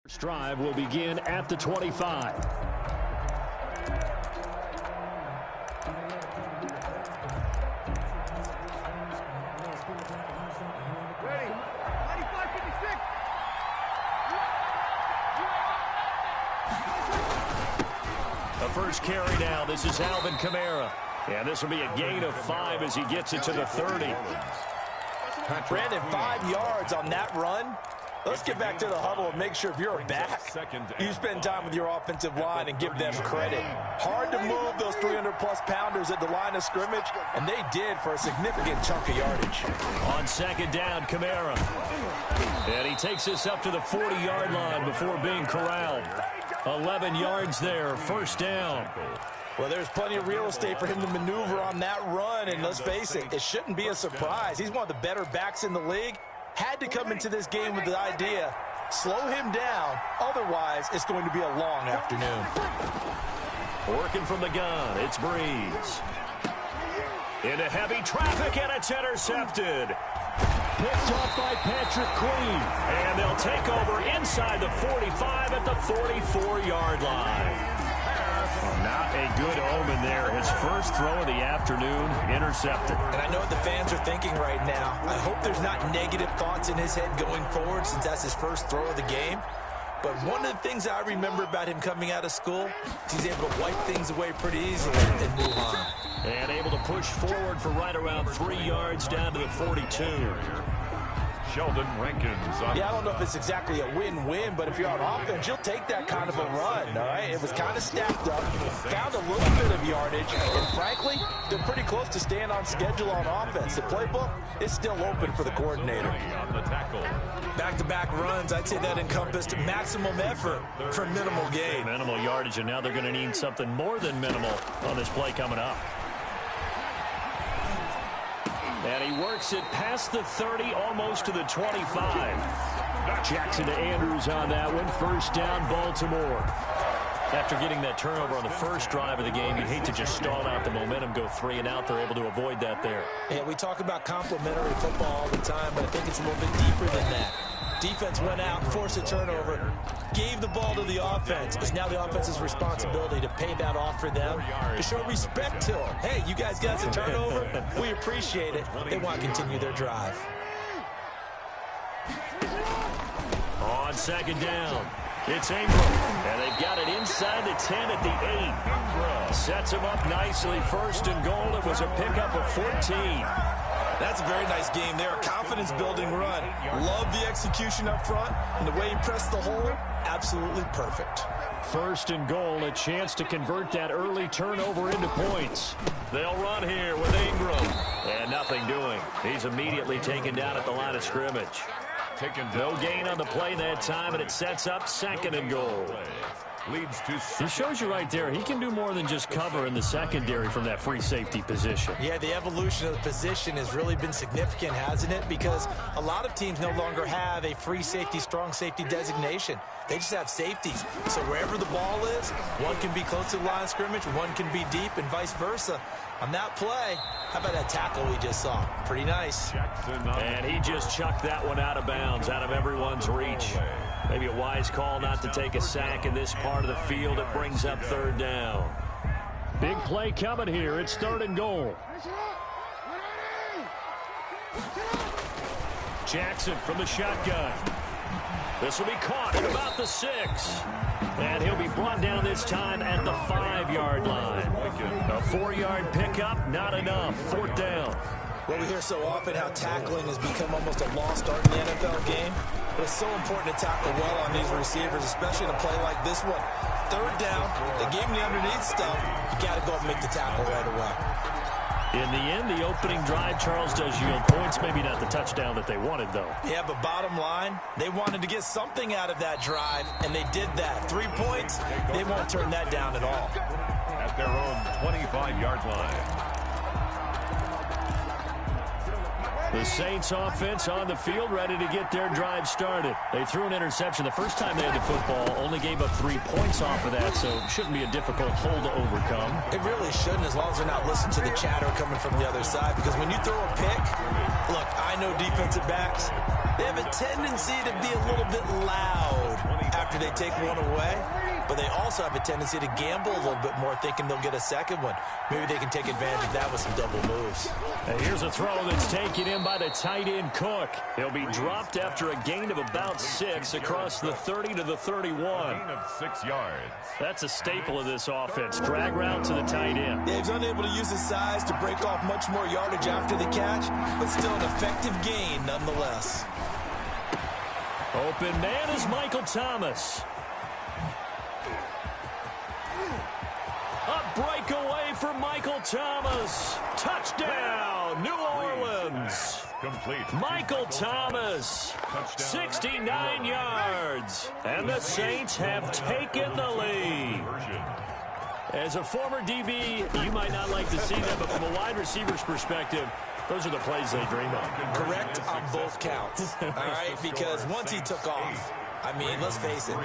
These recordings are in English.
First drive will begin at the 25. Ready. 95-56. The first carry now. This is Alvin Kamara. And this will be a gain of 5 as he gets it to the 30. Brandon, 5 yards on that run. Let's get back to the huddle and make sure if you're a back, you spend time with your offensive line and give them credit. Hard to move those 300-plus pounders at the line of scrimmage, and they did for a significant chunk of yardage. On second down, Kamara. And he takes us up to the 40-yard line before being corralled. 11 yards there, first down. Well, there's plenty of real estate for him to maneuver on that run, and let's face it, it shouldn't be a surprise. He's one of the better backs in the league. Had to come into this game with the idea, slow him down, otherwise it's going to be a long afternoon. Working from the gun, it's Breeze. Into heavy traffic, and it's intercepted. Picked up by Patrick Queen. And they'll take over inside the 45 at the 44-yard line. Not a good omen there. His first throw of the afternoon intercepted. And I know what the fans are thinking right now. I hope there's not negative thoughts in his head going forward since that's his first throw of the game. But one of the things I remember about him coming out of school, he's able to wipe things away pretty easily and move on. And able to push forward for right around 3 yards down to the 42. Sheldon Rankins. Yeah, I don't know if it's exactly a win-win, but if you're on offense, you'll take that kind of a run, all right? It was kind of stacked up, found a little bit of yardage, and frankly, they're pretty close to staying on schedule on offense. The playbook is still open for the coordinator. On the tackle. Back-to-back runs, I'd say that encompassed maximum effort for minimal gain. Minimal yardage, and now they're going to need something more than minimal on this play coming up. And he works it past the 30, almost to the 25. Jackson to Andrews on that one. First down, Baltimore. After getting that turnover on the first drive of the game, you'd hate to just stall out the momentum, go 3 and out. They're able to avoid that there. Yeah, we talk about complementary football all the time, but I think it's a little bit deeper than that. Defense went out, forced a turnover, gave the ball to the offense. It's now the offense's responsibility to pay that off for them, to show respect to them. Hey, you guys got a turnover? We appreciate it. They want to continue their drive. On second down, it's Ingram. And they've got it inside the 10 at the 8. Sets him up nicely. First and goal. It was a pickup of 14. That's a very nice game there. A confidence-building run. Love the execution up front, and the way he pressed the hole, absolutely perfect. First and goal, a chance to convert that early turnover into points. They'll run here with Ingram. And nothing doing. He's immediately taken down at the line of scrimmage. No gain on the play that time, and it sets up second and goal. Leads to. He shows you right there, he can do more than just cover in the secondary from that free safety position. Yeah, the evolution of the position has really been significant, hasn't it? Because a lot of teams no longer have a free safety, strong safety designation. They just have safeties. So wherever the ball is, one can be close to the line of scrimmage, one can be deep, and vice versa. On that play, how about that tackle we just saw? Pretty nice. And he just chucked that one out of bounds, out of everyone's reach. Maybe a wise call not to take a sack in this part of the field. It brings up third down. Big play coming here. It's third and goal. Jackson from the shotgun. This will be caught at about the 6. And he'll be brought down this time at the 5-yard line. A 4-yard pickup, not enough. Fourth down. Well, we hear so often how tackling has become almost a lost art in the NFL game. But it's so important to tackle well on these receivers, especially in a play like this one. Third down, they gave him the underneath stuff. You got to go and make the tackle right away. In the end, the opening drive, Charles, does yield points. Maybe not the touchdown that they wanted, though. Yeah, but bottom line, they wanted to get something out of that drive, and they did that. 3 points, they won't turn that down at all. At their own 25-yard line. The Saints offense on the field, ready to get their drive started. They threw an interception the first time they had the football, only gave up 3 points off of that, so it shouldn't be a difficult hole to overcome. It really shouldn't, as long as they're not listening to the chatter coming from the other side, because when you throw a pick, look, I know defensive backs, They have a tendency to be a little bit loud after they take one away, but they also have a tendency to gamble a little bit more, thinking they'll get a second one. Maybe they can take advantage of that with some double moves. And here's a throw that's taken in by the tight end Cook. He'll be dropped after a gain of about 6 across the 30 to the 31. Gain of 6 yards. That's a staple of this offense. Drag route to the tight end. Yeah, he's unable to use his size to break off much more yardage after the catch, but still an effective gain nonetheless. Open man is Michael Thomas. A breakaway for Michael Thomas. Touchdown, New Orleans. Complete. Michael Thomas, 69 yards. And the Saints have taken the lead. As a former DB, you might not like to see that, but from a wide receiver's perspective, those are the plays they dream of. Correct on both counts. All right, because once he took off, I mean, let's face it,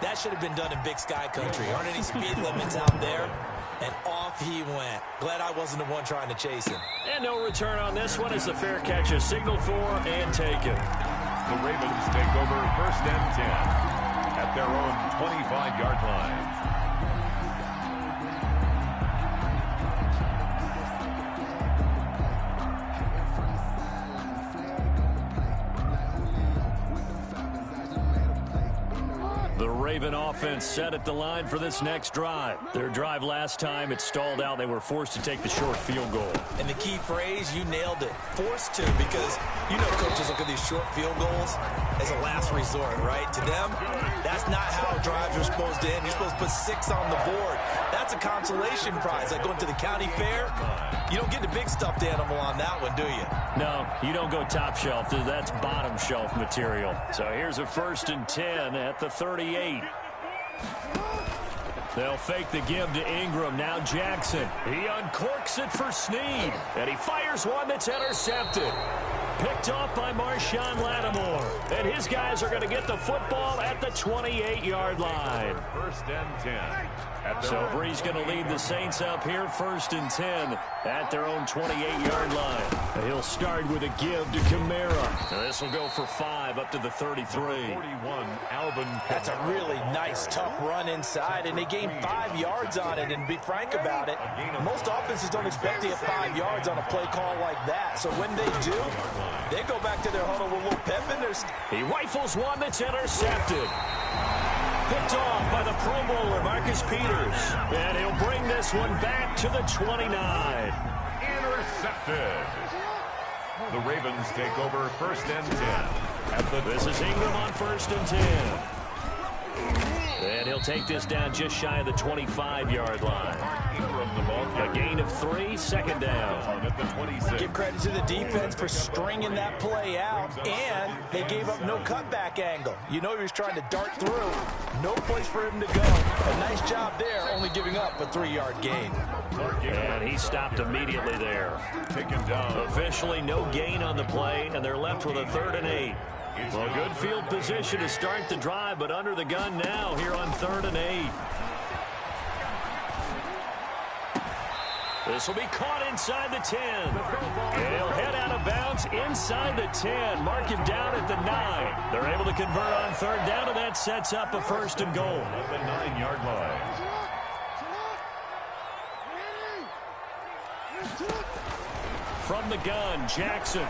that should have been done in Big Sky country. Aren't any speed limits out there? And off he went. Glad I wasn't the one trying to chase him. And no return on this one as the fair catch is signaled for and taken. The Ravens take over 1st and 10 at their own 25-yard line. The Raven offense set at the line for this next drive. Their drive last time, it stalled out. They were forced to take the short field goal. And the key phrase, you nailed it. Forced to, because you know coaches look at these short field goals as a last resort, right? To them, that's not how drives are supposed to end. You're supposed to put 6 on the board. That's a consolation prize. Like going to the county fair, you don't get the big stuffed animal on that one, do you? No, you don't go top shelf. That's bottom shelf material. So here's a 1st and 10 at the 38. They'll fake the give to Ingram. Now Jackson. He uncorks it for Snead. And he fires one that's intercepted. Picked off by Marshawn Lattimore. And his guys are going to get the football at the 28-yard line. 1st and 10. So Bree's going to lead the Saints up here, 1st and 10 at their own 28-yard line. And he'll start with a give to Kamara. This will go for 5 up to the 33. 41, Alvin. That's a really nice, tough run inside, and they gained 5 yards on it. And to be frank about it, most offenses don't expect to get 5 yards on a play call like that. So when they do, they go back to their huddle with a little pep in their step. He rifles one that's intercepted. Picked off by the Pro Bowler, Marcus Peters. And he'll bring this one back to the 29. Intercepted. The Ravens take over 1st and 10. This is Ingram on 1st and 10. And he'll take this down just shy of the 25-yard line. Ingram the ball. A gain of 3, 2nd down. At the 26. Give credit to the defense for stringing that play out, and they gave up no cutback angle. You know he was trying to dart through. No place for him to go. A nice job there, only giving up a 3-yard gain. And he stopped immediately there. Taken down. Officially no gain on the play, and they're left with a 3rd and 8. Well, good field position to start the drive, but under the gun now here on 3rd and 8. This will be caught inside the 10. And he'll head out of bounds inside the 10. Mark him down at the 9. They're able to convert on 3rd down, and that sets up a 1st and goal. At the 9-yard line. From the gun, Jackson.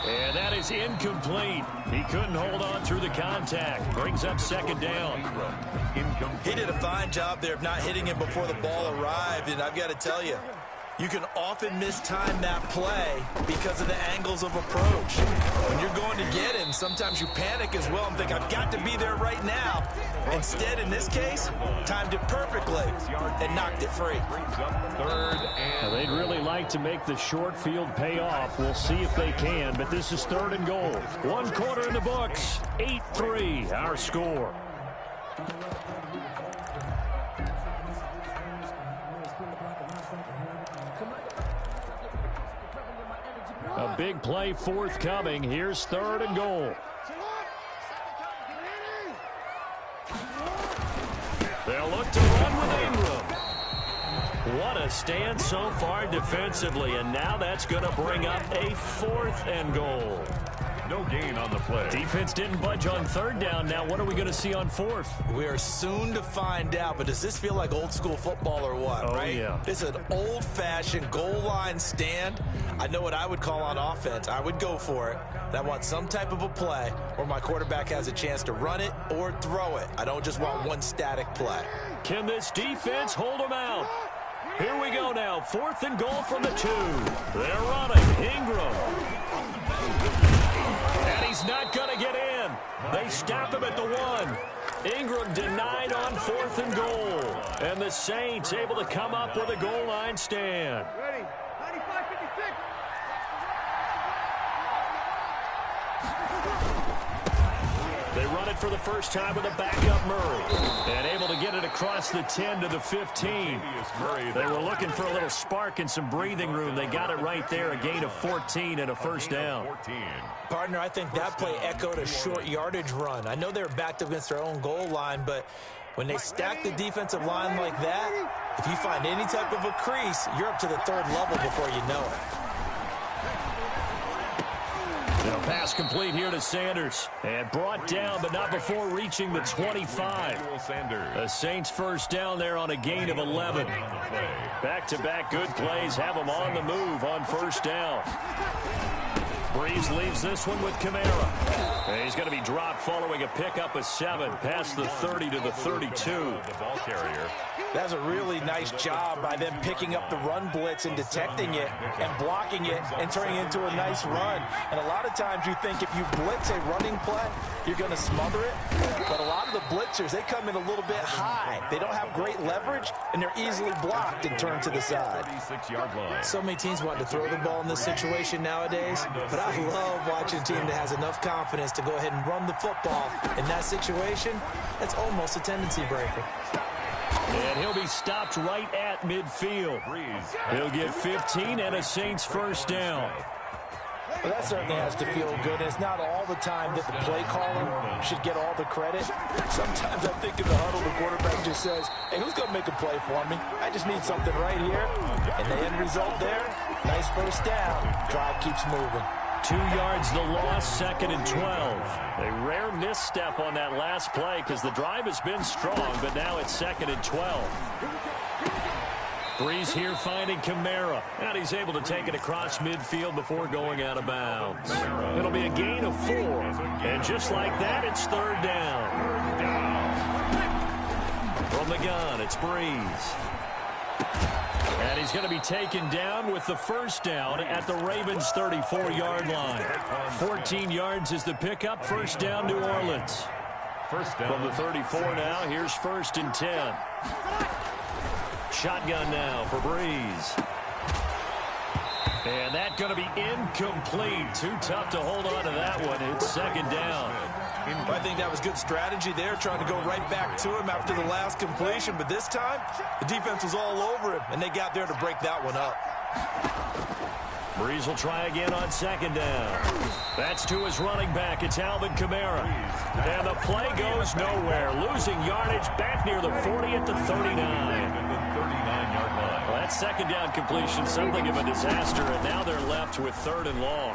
And that is incomplete. He couldn't hold on through the contact. Brings up 2nd down. He did a fine job there of not hitting him before the ball arrived, and I've got to tell you, you can often mistime that play because of the angles of approach. When you're going to get him, sometimes you panic as well and think, I've got to be there right now. Instead, in this case, timed it perfectly and knocked it free. Now, they'd really like to make the short field pay off. We'll see if they can, but this is 3rd and goal. 1 quarter in the books, 8-3, our score. A big play forthcoming. Here's 3rd and goal. They'll look to run with Ingram. What a stand so far defensively, and now that's going to bring up a 4th and goal. No gain on the play. Defense didn't budge on 3rd down. Now what are we going to see on 4th? We are soon to find out, but does this feel like old school football or what, right? Yeah. It's an old-fashioned goal line stand. I know what I would call on offense. I would go for it. And I want some type of a play where my quarterback has a chance to run it or throw it. I don't just want one static play. Can this defense hold them out? Here we go now. 4th and goal from the 2. They're running. Ingram. And he's not going to get in. They stop him at the 1. Ingram denied on 4th and goal. And the Saints able to come up with a goal line stand. Ready. 95-56. They run it for the first time with a backup Murray. And able to get it across the 10 to the 15. They were looking for a little spark and some breathing room. They got it right there. A gain of 14 and a first down. Partner, I think that play echoed a short yardage run. I know they were backed up against their own goal line, but when they stack the defensive line like that, if you find any type of a crease, you're up to the 3rd level before you know it. Now pass complete here to Sanders. And brought down, but not before reaching the 25. The Saints first down there on a gain of 11. Back-to-back good plays have them on the move on first down. Breeze leaves this one with Kamara. And he's going to be dropped following a pickup of 7 past the 30 to the 32. The ball carrier. That's a really nice job by them picking up the run blitz and detecting it and blocking it and turning it into a nice run. And a lot of times you think if you blitz a running play, you're going to smother it. But a lot of the blitzers, they come in a little bit high. They don't have great leverage, and they're easily blocked and turned to the side. 36-yard line. So many teams want to throw the ball in this situation nowadays, but I love watching a team that has enough confidence to go ahead and run the football. In that situation, that's almost a tendency breaker. And he'll be stopped right at midfield. He'll get 15 and a Saints first down. Well, that certainly has to feel good. It's not all the time that the play caller should get all the credit. Sometimes I think in the huddle, the quarterback just says, hey, who's going to make a play for me? I just need something right here. And the end result there, nice first down. Drive keeps moving. 2 yards the loss, 2nd and 12. A rare misstep on that last play because the drive has been strong, but now it's 2nd and 12. Breeze here finding Kamara. And he's able to take it across midfield before going out of bounds. It'll be a gain of 4. And just like that, it's 3rd down. From the gun, it's Breeze. And he's going to be taken down with the first down at the Ravens' 34-yard line. 14 yards is the pickup. First down, New Orleans. First down. From the 34 now, here's 1st and 10. Shotgun now for Breeze. And that's going to be incomplete. Too tough to hold on to that one. It's 2nd down. I think that was good strategy there, trying to go right back to him after the last completion. But this time, the defense was all over him, and they got there to break that one up. Breeze will try again on 2nd down. That's to his running back. It's Alvin Kamara. And the play goes nowhere. Losing yardage back near the 40 at the 39. Well, that 2nd down completion, something of a disaster, and now they're left with 3rd and long.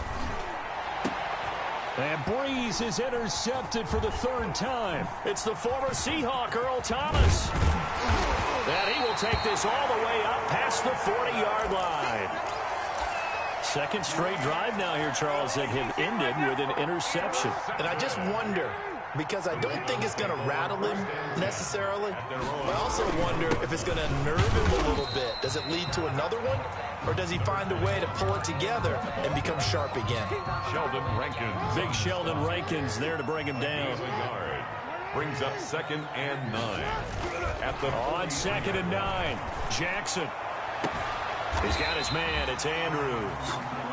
And Breeze is intercepted for the 3rd time. It's the former Seahawk, Earl Thomas. And he will take this all the way up past the 40-yard line. 2nd straight drive now here, Charles, that have ended with an interception. And I just wonder, because I don't think it's going to rattle him necessarily, but I also wonder if it's going to nerve him a little bit. Does it lead to another one, or does he find a way to pull it together and become sharp again? Sheldon Rankins. Big Sheldon Rankins there to bring him down. Brings up 2nd and 9. On 2nd and 9, Jackson. He's got his man. It's Andrews.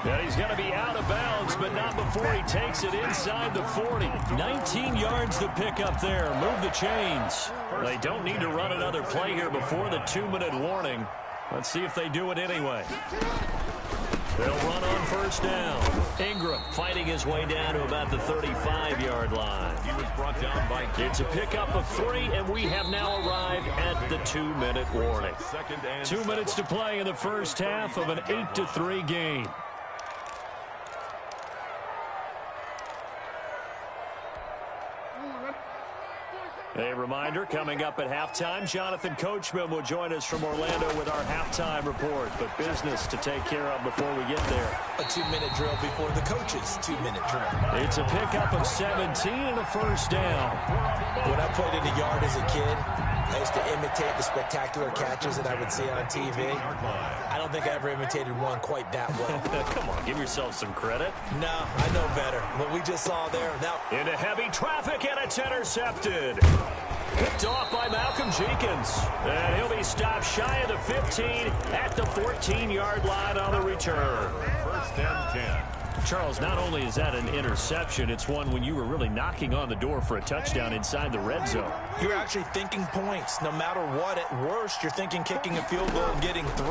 And he's going to be out of bounds, but not before he takes it inside the 40. 19 yards to pick up there. Move the chains. They don't need to run another play here before the 2-minute warning. Let's see if they do it anyway. They'll run on first down. Ingram fighting his way down to about the 35-yard line. He was brought down by... It's a pickup of 3, and we have now arrived at the 2-minute warning. 2 minutes to play in the first half of an 8-3 game. A reminder, coming up at halftime, Jonathan Coachman will join us from Orlando with our halftime report. But business to take care of before we get there. A 2-minute drill before the coach's 2-minute drill. It's a pickup of 17 and a first down. When I played in the yard as a kid, I used to imitate the spectacular catches that I would see on TV. I don't think I ever imitated one quite that well. Come on, give yourself some credit. No, I know better. What we just saw there. Now into heavy traffic, and it's intercepted. Picked off by Malcolm Jenkins. And he'll be stopped shy of the 15 at the 14-yard line on the return. First and 10. Charles, not only is that an interception, it's one when you were really knocking on the door for a touchdown inside the red zone. You're actually thinking points. No matter what, at worst, you're thinking kicking a field goal and getting 3.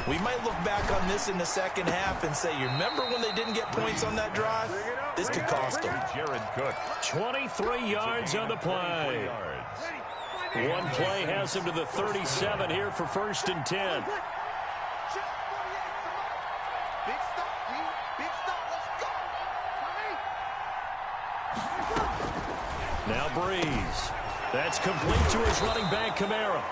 We might look back on this in the second half and say, you remember when they didn't get points on that drive? This could cost them. Jared Cook. 23 yards on the play. One play has him to the 37 here for first and 10. Now Breeze. That's complete to his running back, Kamara.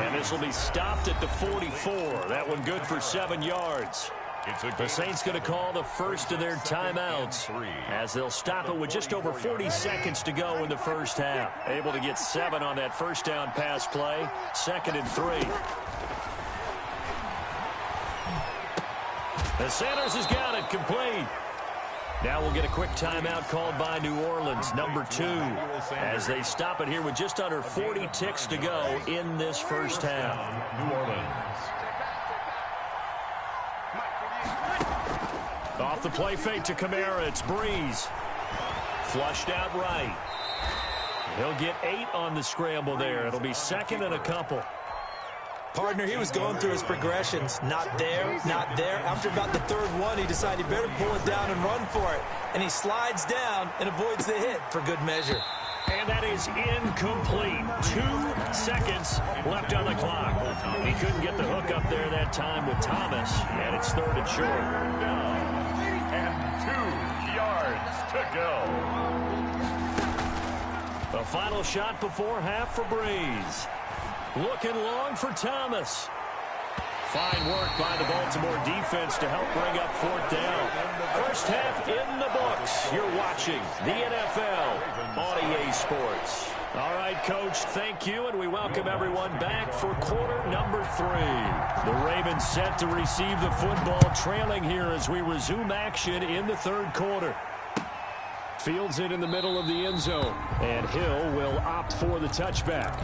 And this will be stopped at the 44. That one good for 7 yards. The Saints going to call the first of their timeouts as they'll stop it with just over 40 seconds to go in the first half. Able to get 7 on that first down pass play. 2nd and 3. And Sanders has got it complete. Now we'll get a quick timeout called by New Orleans, number 2, as they stop it here with just under 40 ticks to go in this first half. New Orleans. Off the play fake to Kamara, it's Breeze. Flushed out right. He'll get 8 on the scramble there. It'll be 2nd and a couple. Partner, he was going through his progressions. Not there, not there. After about the 3rd one, he decided he better pull it down and run for it. And he slides down and avoids the hit for good measure. And that is incomplete. 2 seconds left on the clock. He couldn't get the hook up there that time with Thomas, and it's 3rd and short. And 2 yards to go. The final shot before half for Breeze. Looking long for Thomas. Fine work by the Baltimore defense to help bring up 4th down. First half in the books. You're watching the NFL on EA Sports. All right, Coach, thank you, and we welcome everyone back for quarter number 3. The Ravens set to receive the football, trailing here as we resume action in the 3rd quarter. Fields it in the middle of the end zone, and Hill will opt for the touchback.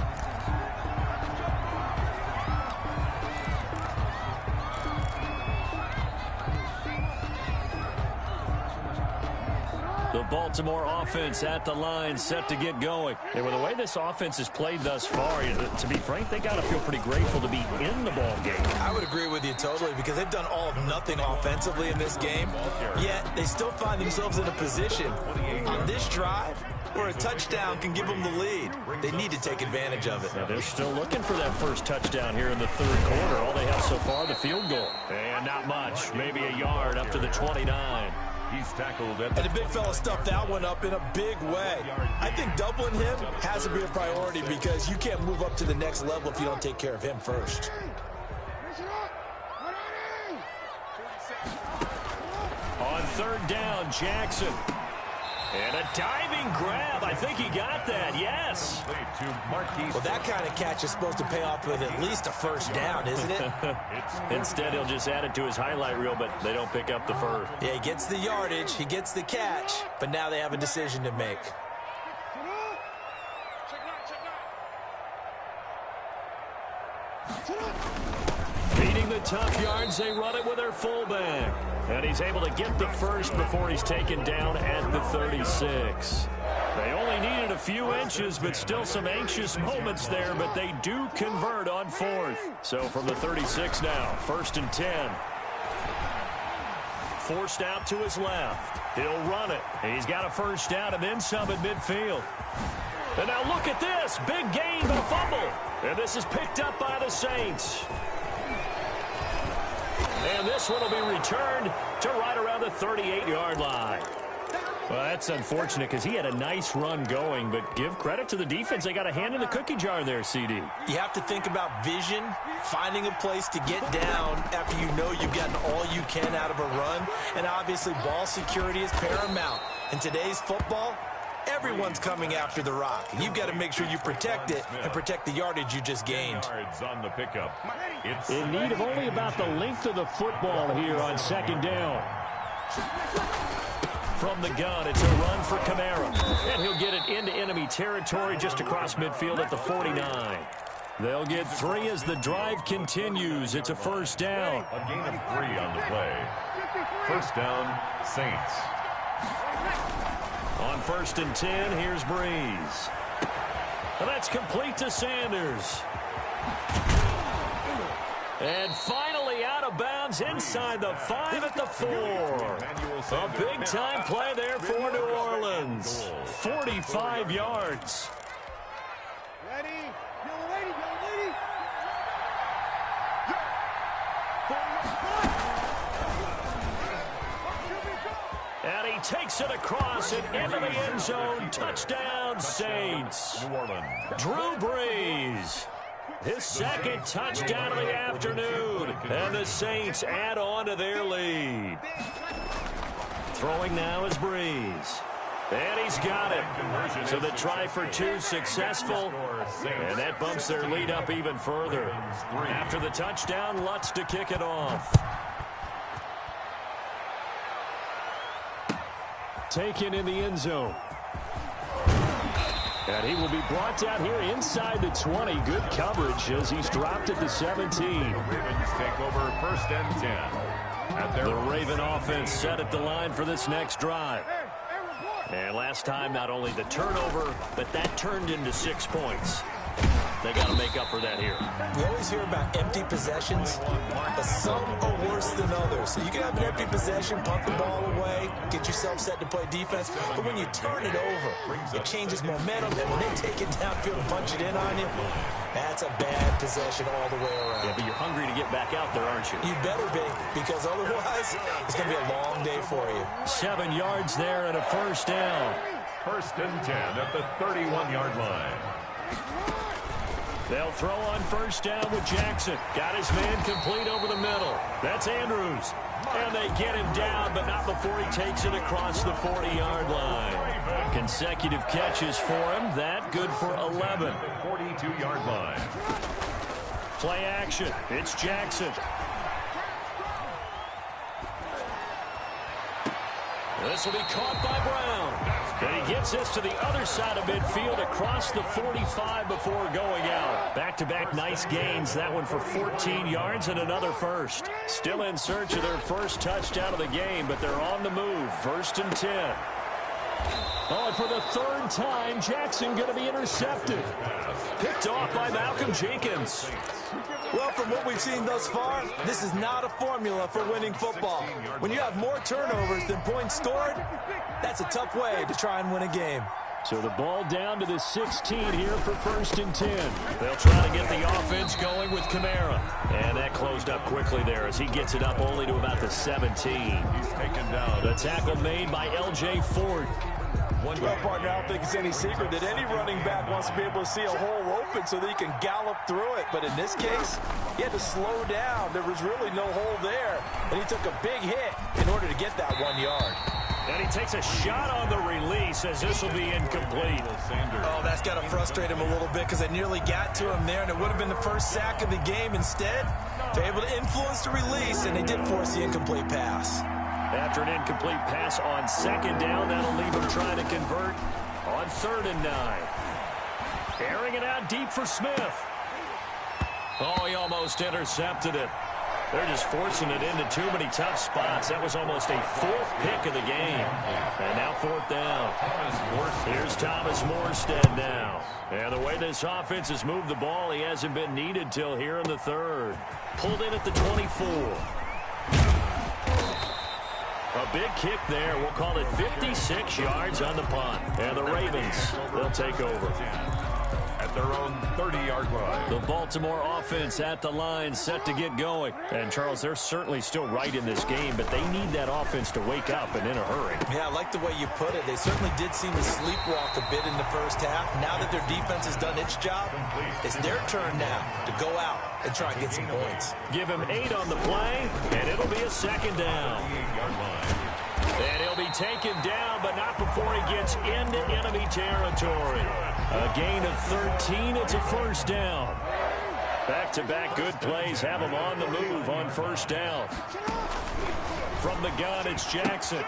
The Baltimore offense at the line, set to get going. And with the way this offense has played thus far, to be frank, they got to feel pretty grateful to be in the ball game. I would agree with you totally, because they've done all of nothing offensively in this game, yet they still find themselves in a position on this drive where a touchdown can give them the lead. They need to take advantage of it. Now they're still looking for that first touchdown here in the 3rd quarter. All they have so far, the field goal. And not much, maybe a yard up to the 29. He's tackled at and the big fella stuffed that one up in a big way. I think doubling him has to be a priority, because you can't move up to the next level if you don't take care of him first. On 3rd down, Jackson. And a diving grab. I think he got that, yes. Well, that kind of catch is supposed to pay off with at least a first down, isn't it? Instead, he'll just add it to his highlight reel, but they don't pick up the first. Yeah, he gets the yardage, he gets the catch, but now they have a decision to make. Beating the tough yards, they run it with their fullback. And he's able to get the first before he's taken down at the 36. They only needed a few inches, but still some anxious moments there, but they do convert on 4th. So from the 36 now, 1st and 10. forced out to his left. He'll run it. He's got a first down and then some at midfield. And now look at this. Big gain, but a fumble. And this is picked up by the Saints. And this one will be returned to right around the 38-yard line. Well, that's unfortunate because he had a nice run going, but give credit to the defense. They got a hand in the cookie jar there, CD. You have to think about vision, finding a place to get down after you know you've gotten all you can out of a run, and obviously ball security is paramount. In today's football, everyone's coming after the rock. You've got to make sure you protect it and protect the yardage you just gained. Yards on the pickup. In need of only about the length of the football here on second down. From the gun, it's a run for Kamara. And he'll get it into enemy territory just across midfield at the 49. They'll get 3 as the drive continues. It's a first down. A gain of 3 on the play. First down, Saints. On 1st and 10, here's Breeze. And that's complete to Sanders. And finally out of bounds inside the 5 at the 4. A big-time play there for New Orleans. 45 yards. Ready? Yellow lady, yellow lady. And he takes it across and into the end zone. Touchdown, Saints. New Orleans. Drew Brees. His second touchdown of the afternoon. And the Saints add on to their lead. Throwing now is Brees. And he's got it. So the try for 2 successful. And that bumps their lead up even further. After the touchdown, Lutz to kick it off. Taken in the end zone. And he will be brought down here inside the 20. Good coverage as he's dropped at the 17. The Ravens take over 1st and 10. The Raven offense set at the line for this next drive. And last time, not only the turnover, but that turned into 6 points. They got to make up for that here. We always hear about empty possessions, but some are worse than others. So you can have an empty possession, punt the ball away, get yourself set to play defense. But when you turn it over, it changes momentum. And when they take it downfield and punch it in on you, that's a bad possession all the way around. Yeah, but you're hungry to get back out there, aren't you? You better be, because otherwise it's going to be a long day for you. 7 yards there and a first down. 1st and 10 at the 31-yard line. They'll throw on first down with Jackson. Got his man complete over the middle. That's Andrews. And they get him down, but not before he takes it across the 40-yard line. Consecutive catches for him. That good for 11. 42-yard line. Play action. It's Jackson. This will be caught by Brown. And he gets this to the other side of midfield across the 45 before going out. Back-to-back nice gains. That one for 14 yards and another first. Still in search of their first touchdown of the game, but they're on the move. 1st and 10. Oh, and for the 3rd time, Jackson going to be intercepted. Picked off by Malcolm Jenkins. Well, from what we've seen thus far, this is not a formula for winning football. When you have more turnovers than points scored, that's a tough way to try and win a game. So the ball down to the 16 here for 1st and 10. They'll try to get the offense going with Kamara. And that closed up quickly there as he gets it up only to about the 17. He's taken down. The tackle made by L.J. Ford. Well, partner, I don't think it's any secret that any running back wants to be able to see a hole open so that he can gallop through it. But in this case, he had to slow down. There was really no hole there. And he took a big hit in order to get that 1 yard. And he takes a shot on the release as this will be incomplete. Oh, that's got to frustrate him a little bit because they nearly got to him there, and it would have been the first sack of the game. Instead, they're able to influence the release, and they did force the incomplete pass. After an incomplete pass on 2nd down, that'll leave him trying to convert on 3rd and 9. Airing it out deep for Smith. Oh, he almost intercepted it. They're just forcing it into too many tough spots. That was almost a 4th pick of the game. And now 4th down. Here's Thomas Morstead now. And the way this offense has moved the ball, he hasn't been needed till here in the 3rd. Pulled in at the 24. A big kick there. We'll call it 56 yards on the punt. And the Ravens, they'll take over. At their own 30-yard line. The Baltimore offense at the line, set to get going. And, Charles, they're certainly still right in this game, but they need that offense to wake up and in a hurry. Yeah, I like the way you put it. They certainly did seem to sleepwalk a bit in the first half. Now that their defense has done its job, it's their turn now to go out and try and get some points. Give him 8 on the play, and it'll be a second down. And he'll be taken down, but not before he gets into enemy territory. A gain of 13. It's a first down. Back-to-back good plays have him on the move on first down. From the gun, it's Jackson.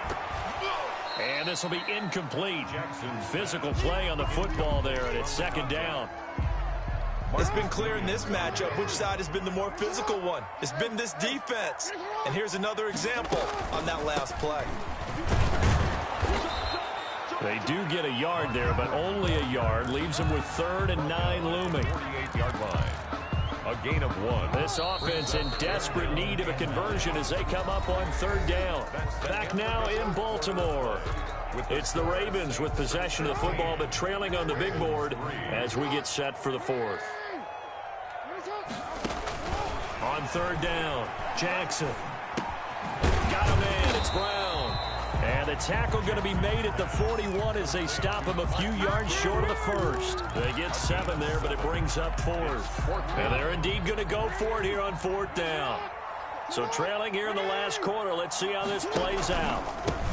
And this will be incomplete. Physical play on the football there, and it's second down. It's been clear in this matchup which side has been the more physical one. It's been this defense. And here's another example on that last play. They do get a yard there, but only a yard. Leaves them with 3rd and 9 looming. 48-yard line. A gain of 1. This offense in desperate need of a conversion as they come up on 3rd down. Back now in Baltimore. It's the Ravens with possession of the football, but trailing on the big board as we get set for the 4th. On 3rd down, Jackson. Got him in. It's Brown. And the tackle going to be made at the 41 as they stop him a few yards short of the first. They get 7 there, but it brings up 4th. And they're indeed going to go for it here on 4th down. So trailing here in the last quarter, let's see how this plays out.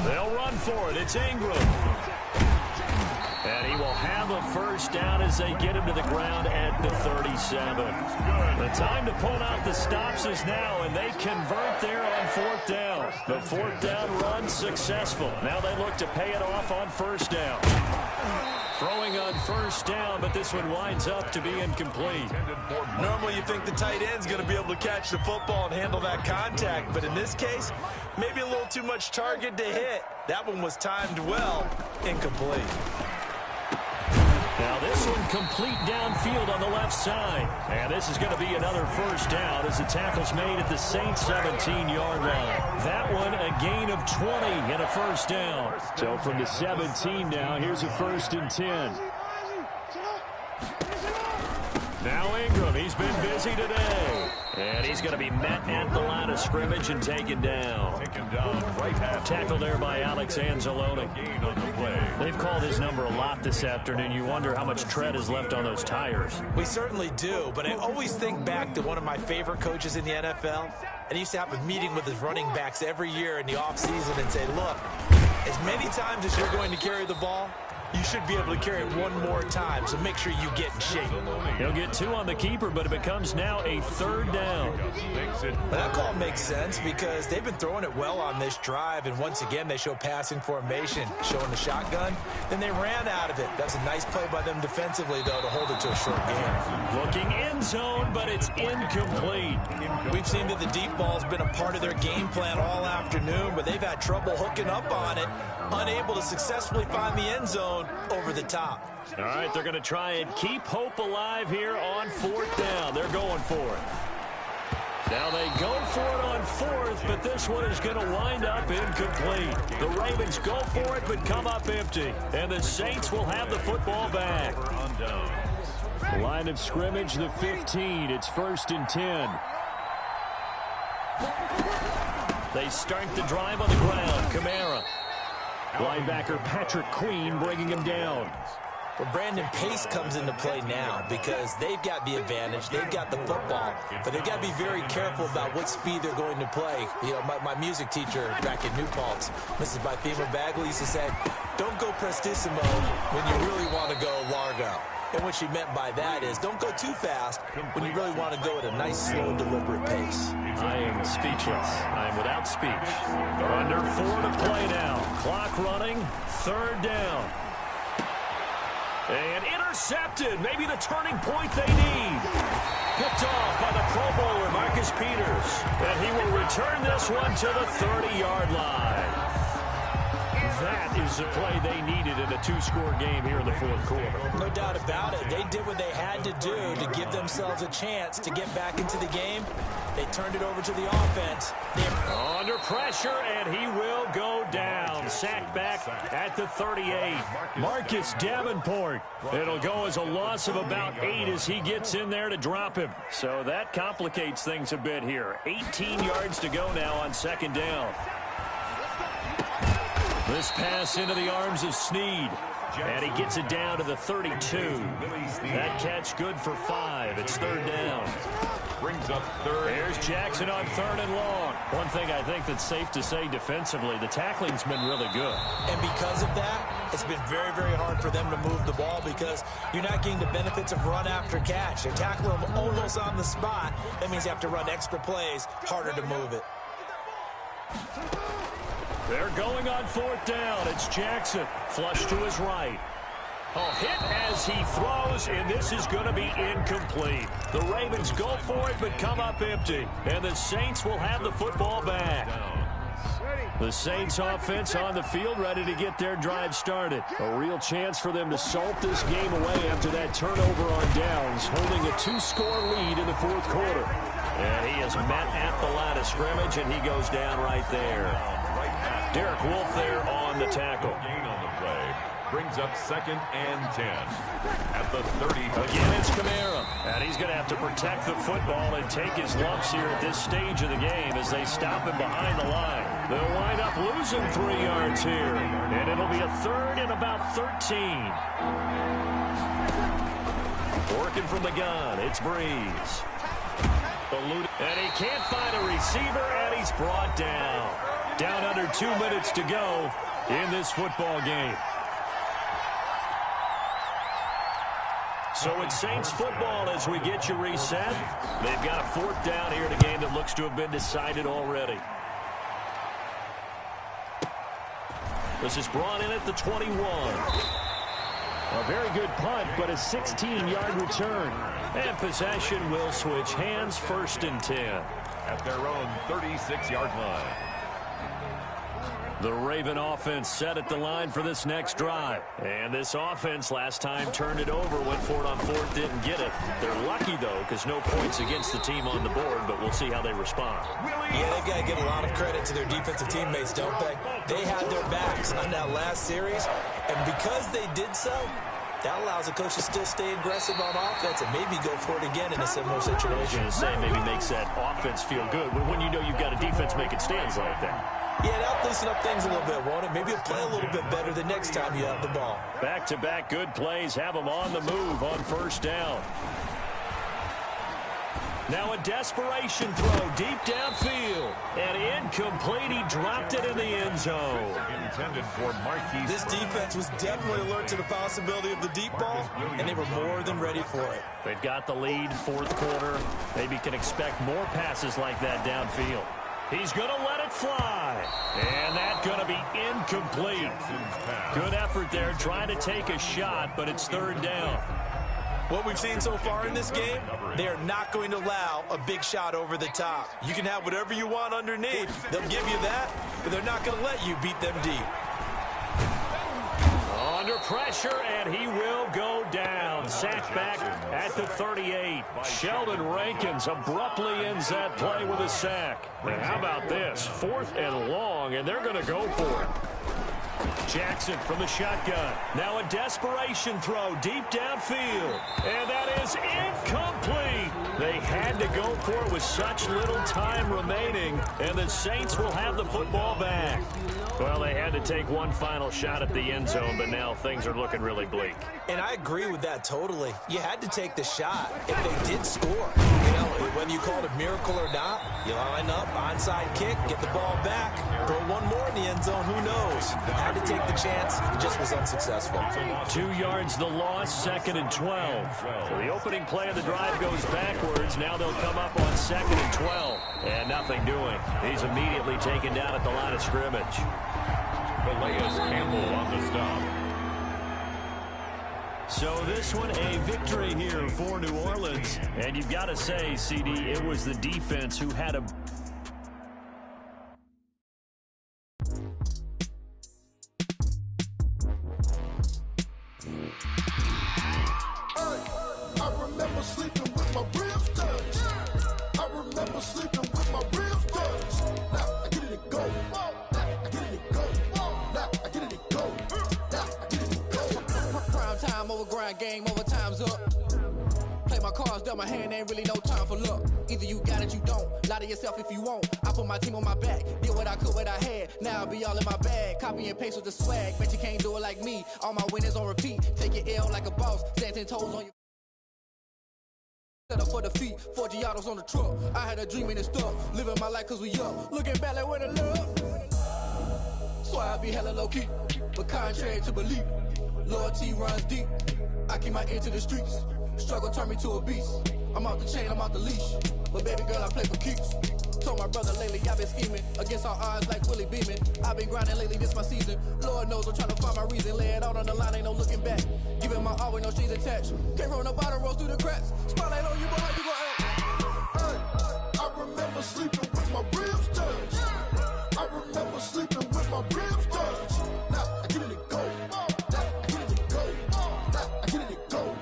They'll run for it. It's Ingram. And he will have a first down as they get him to the ground at the 37. The time to pull out the stops is now, and they convert there on 4th down. The 4th down run successful. Now they look to pay it off on first down. Throwing on first down, but this one winds up to be incomplete. Normally you think the tight end's going to be able to catch the football and handle that contact, but in this case, maybe a little too much target to hit. That one was timed well, incomplete. Now this one complete downfield on the left side. And this is going to be another first down as the tackle's made at the Saints 17-yard line. That one a gain of 20 and a first down. So from the 17 now, here's a 1st and 10. Now Ingram, he's been busy today. And he's going to be met at the line of scrimmage and taken down. Tackled there by Alex Anzalone. They've called his number a lot this afternoon. You wonder how much tread is left on those tires. We certainly do, but I always think back to one of my favorite coaches in the NFL. And he used to have a meeting with his running backs every year in the offseason and say, look, as many times as you're going to carry the ball, you should be able to carry it one more time, so make sure you get in shape. He'll get 2 on the keeper, but it becomes now a 3rd down. But that call makes sense because they've been throwing it well on this drive, and once again, they show passing formation, showing the shotgun. Then they ran out of it. That's a nice play by them defensively, though, to hold it to a short game. Looking end zone, but it's incomplete. We've seen that the deep ball's been a part of their game plan all afternoon, but they've had trouble hooking up on it, unable to successfully find the end zone over the top. All right, they're going to try and keep hope alive here on 4th down. They're going for it. Now they go for it on 4th, but this one is going to wind up incomplete. The Ravens go for it, but come up empty. And the Saints will have the football back. Line of scrimmage, the 15. It's 1st and 10. They start the drive on the ground. Kamara. Linebacker Patrick Queen bringing him down. Well, Brandon, pace comes into play now because they've got the advantage. They've got the football, but they've got to be very careful about what speed they're going to play. You know, my music teacher back in New Paltz, Mrs. Bythema Bagley, used to say, don't go prestissimo when you really want to go largo. And what she meant by that is don't go too fast when you really want to go at a nice, slow, deliberate pace. I am speechless. I am without speech. They're under 4 to play now. Clock running. 3rd down. And intercepted. Maybe the turning point they need. Picked off by the Pro Bowler, Marcus Peters. And he will return this one to the 30-yard line. That That is the play they needed in a two-score game here in the fourth quarter. No doubt about it. They did what they had to do to give themselves a chance to get back into the game. They turned it over to the offense. Under pressure, and he will go down. Sacked back at the 38. Marcus Davenport. It'll go as a loss of about 8 as he gets in there to drop him. So that complicates things a bit here. 18 yards to go now on second down. This pass into the arms of Snead. And he gets it down to the 32. That catch good for 5. It's third down. Brings up third. There's Jackson on third and long. One thing I think that's safe to say defensively, the tackling's been really good. And because of that, it's been very, very hard for them to move the ball because you're not getting the benefits of run after catch. They're tackling them almost on the spot. That means you have to run extra plays, harder to move it. They're going on fourth down. It's Jackson. Flush to his right. A hit as he throws, and this is going to be incomplete. The Ravens go for it, but come up empty. And the Saints will have the football back. The Saints offense on the field, ready to get their drive started. A real chance for them to salt this game away after that turnover on downs, holding a two-score lead in the fourth quarter. And he is met at the line of scrimmage, and he goes down right there. Derek Wolfe there on the tackle. Gain on the play. Brings up second and 10 at the 30. Again, it's Kamara. And he's going to have to protect the football and take his lumps here at this stage of the game as they stop him behind the line. They'll wind up losing 3 yards here. And it'll be a third and about 13. Working from the gun, it's Breeze. And he can't find a receiver, and he's brought down. Down under 2 minutes to go in this football game. So it's Saints football as we get you reset. They've got a fourth down here in a game that looks to have been decided already. This is brought in at the 21. A very good punt, but a 16-yard return. And possession will switch hands, first and 10. At their own 36-yard line. The Raven offense set at the line for this next drive. And this offense last time turned it over, went for it on fourth, didn't get it. They're lucky, though, because no points against the team on the board, but we'll see how they respond. Yeah, they've got to give a lot of credit to their defensive teammates, don't they? They had their backs on that last series, and because they did so, that allows the coach to still stay aggressive on offense and maybe go for it again in a similar situation. I was going to say, maybe makes that offense feel good when you know you've got a defense making stands like that. Yeah, that'll loosen up things a little bit, won't it? Maybe you'll play a little bit better the next time you have the ball. Back-to-back good plays have them on the move on first down. Now a desperation throw deep downfield. And incomplete. He dropped it in the end zone. Intended for Marquise. This defense was definitely alert to the possibility of the deep ball, and they were more than ready for it. They've got the lead, fourth quarter. Maybe can expect more passes like that downfield. He's going to let it fly. And that's going to be incomplete. Good effort there trying to take a shot, but it's third down. What we've seen so far in this game, they are not going to allow a big shot over the top. You can have whatever you want underneath. They'll give you that, but they're not going to let you beat them deep. Under pressure, and he will go down. Sacked back at the 38. Sheldon Rankins abruptly ends that play with a sack. And how about this? Fourth and long, and they're going to go for it. Jackson from the shotgun. Now a desperation throw deep downfield. And that is incomplete. They had to go for it with such little time remaining. And the Saints will have the football back. Well, they had to take one final shot at the end zone, but now things are looking really bleak. And I agree with that totally. You had to take the shot if they did score. You know, whether you call it a miracle or not, you line up, onside kick, get the ball back, throw one more in the end zone, who knows? Had to take the chance, it just was unsuccessful. 2 yards the loss, second and 12. So the opening play of the drive goes backwards. Now they'll come up on second and 12. And nothing doing. He's immediately taken down at the line of scrimmage. Calais Campbell on the stop. So this one, a victory here for New Orleans. And you've got to say, CD, it was the defense who had a... I remember sleeping with my ribs touched. I remember sleeping with my ribs touched. Now I get it and go. Now I get it and go. Now I get it and go. Now I get it and go. Prime time over grind game, over time's up. Play my cards, dealt my hand, ain't really no time for luck. Either you got it, you don't. Lie to yourself if you won't. I put my team on my back, did what I could, what I had. Now I'll be all in my bag, copy and paste with the swag. Bet you can't do it like me. All my winners on repeat. Take your L like a boss, stand 10 toes on your. Set up for the feet, 4 Giottos on the truck. I had a dream and it stuck. Living my life cause we up. Looking back like where the love. So I be hella low key, but contrary to belief, loyalty runs deep. I keep my ear to the streets. Struggle turned me to a beast. I'm out the chain, I'm out the leash. But baby girl, I play for keeps. Told my brother lately, I've been scheming against all odds like Willie Beeman. I've been grinding lately, this my season. Lord knows I'm trying to find my reason. Lay it out on the line, ain't no looking back. Giving my all with no strings attached. Came from the bottom, rose through the cracks. Spotlight on you, boy, how you gon' act? I remember sleeping with my ribs touched. I remember sleeping with my ribs touched. Now I get it and go. Now I get it and go. Now I get it and go.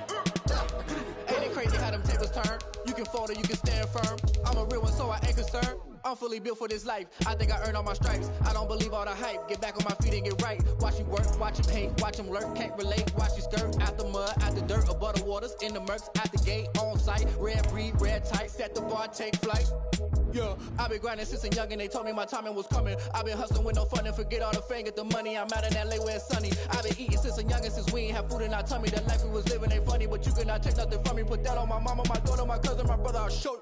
Ain't it crazy how them tables turn? You can fold or you can stand firm. I'm a real one, so I ain't concerned. I'm fully built for this life. I think I earned all my stripes. I don't believe all the hype. Get back on my feet and get right. Watch you work, watch you paint, watch them lurk. Can't relate, watch you skirt. Out the mud, out the dirt, above the waters, in the murks, out the gate, on site. Red breed, red tight, set the bar, take flight. Yeah, I've been grinding since a youngin', they told me my timing was coming. I've been hustling with no fun and forget all the fame, get the money. I'm out in LA where it's sunny. I've been eating since a youngin', since we ain't have food in our tummy. The life we was living ain't funny, but you cannot take nothing from me. Put that on my mama, my daughter, my cousin, my brother, I'll show you.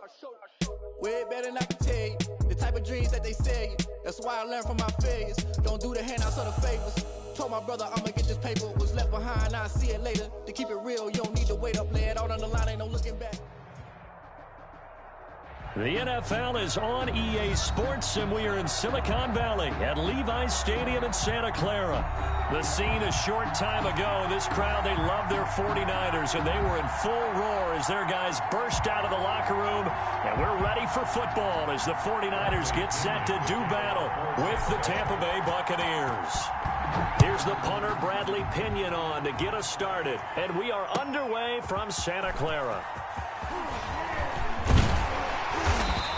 Way better than I can tell you. The type of dreams that they sell you. That's why I learned from my failures. Don't do the handouts or the favors. Told my brother I'ma get this paper. Was left behind, I'll see it later. To keep it real, you don't need to wait up. Lay it out on the line, ain't no looking back. The NFL is on EA Sports, and we are in Silicon Valley at Levi's Stadium in Santa Clara. The scene a short time ago, this crowd, they love their 49ers, and they were in full roar as their guys burst out of the locker room, and we're ready for football as the 49ers get set to do battle with the Tampa Bay Buccaneers. Here's the punter, Bradley Pinion, on to get us started, and we are underway from Santa Clara.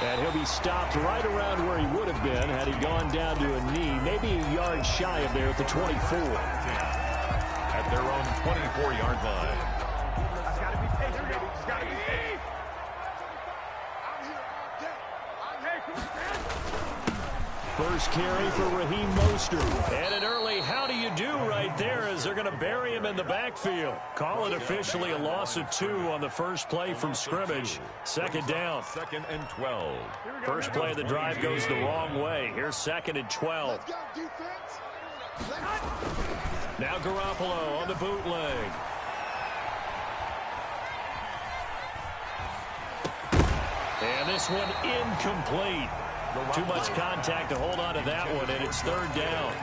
And he'll be stopped right around where he would have been had he gone down to a knee, maybe a yard shy of there at the 24. At their own 24-yard line. It's got to be patient, baby. It's got to be patient. I'm here all day. First carry for Raheem Mostert. And an early how do you do right there as they're going to bury him in the backfield. Call it officially a loss of 2 on the first play from scrimmage. Second down. 2nd and 12. First play of the drive goes the wrong way. Here's 2nd and 12. Let's go, defense. Now Garoppolo on the bootleg. And this one incomplete. Too much contact to hold on to that one, and it's 3rd down.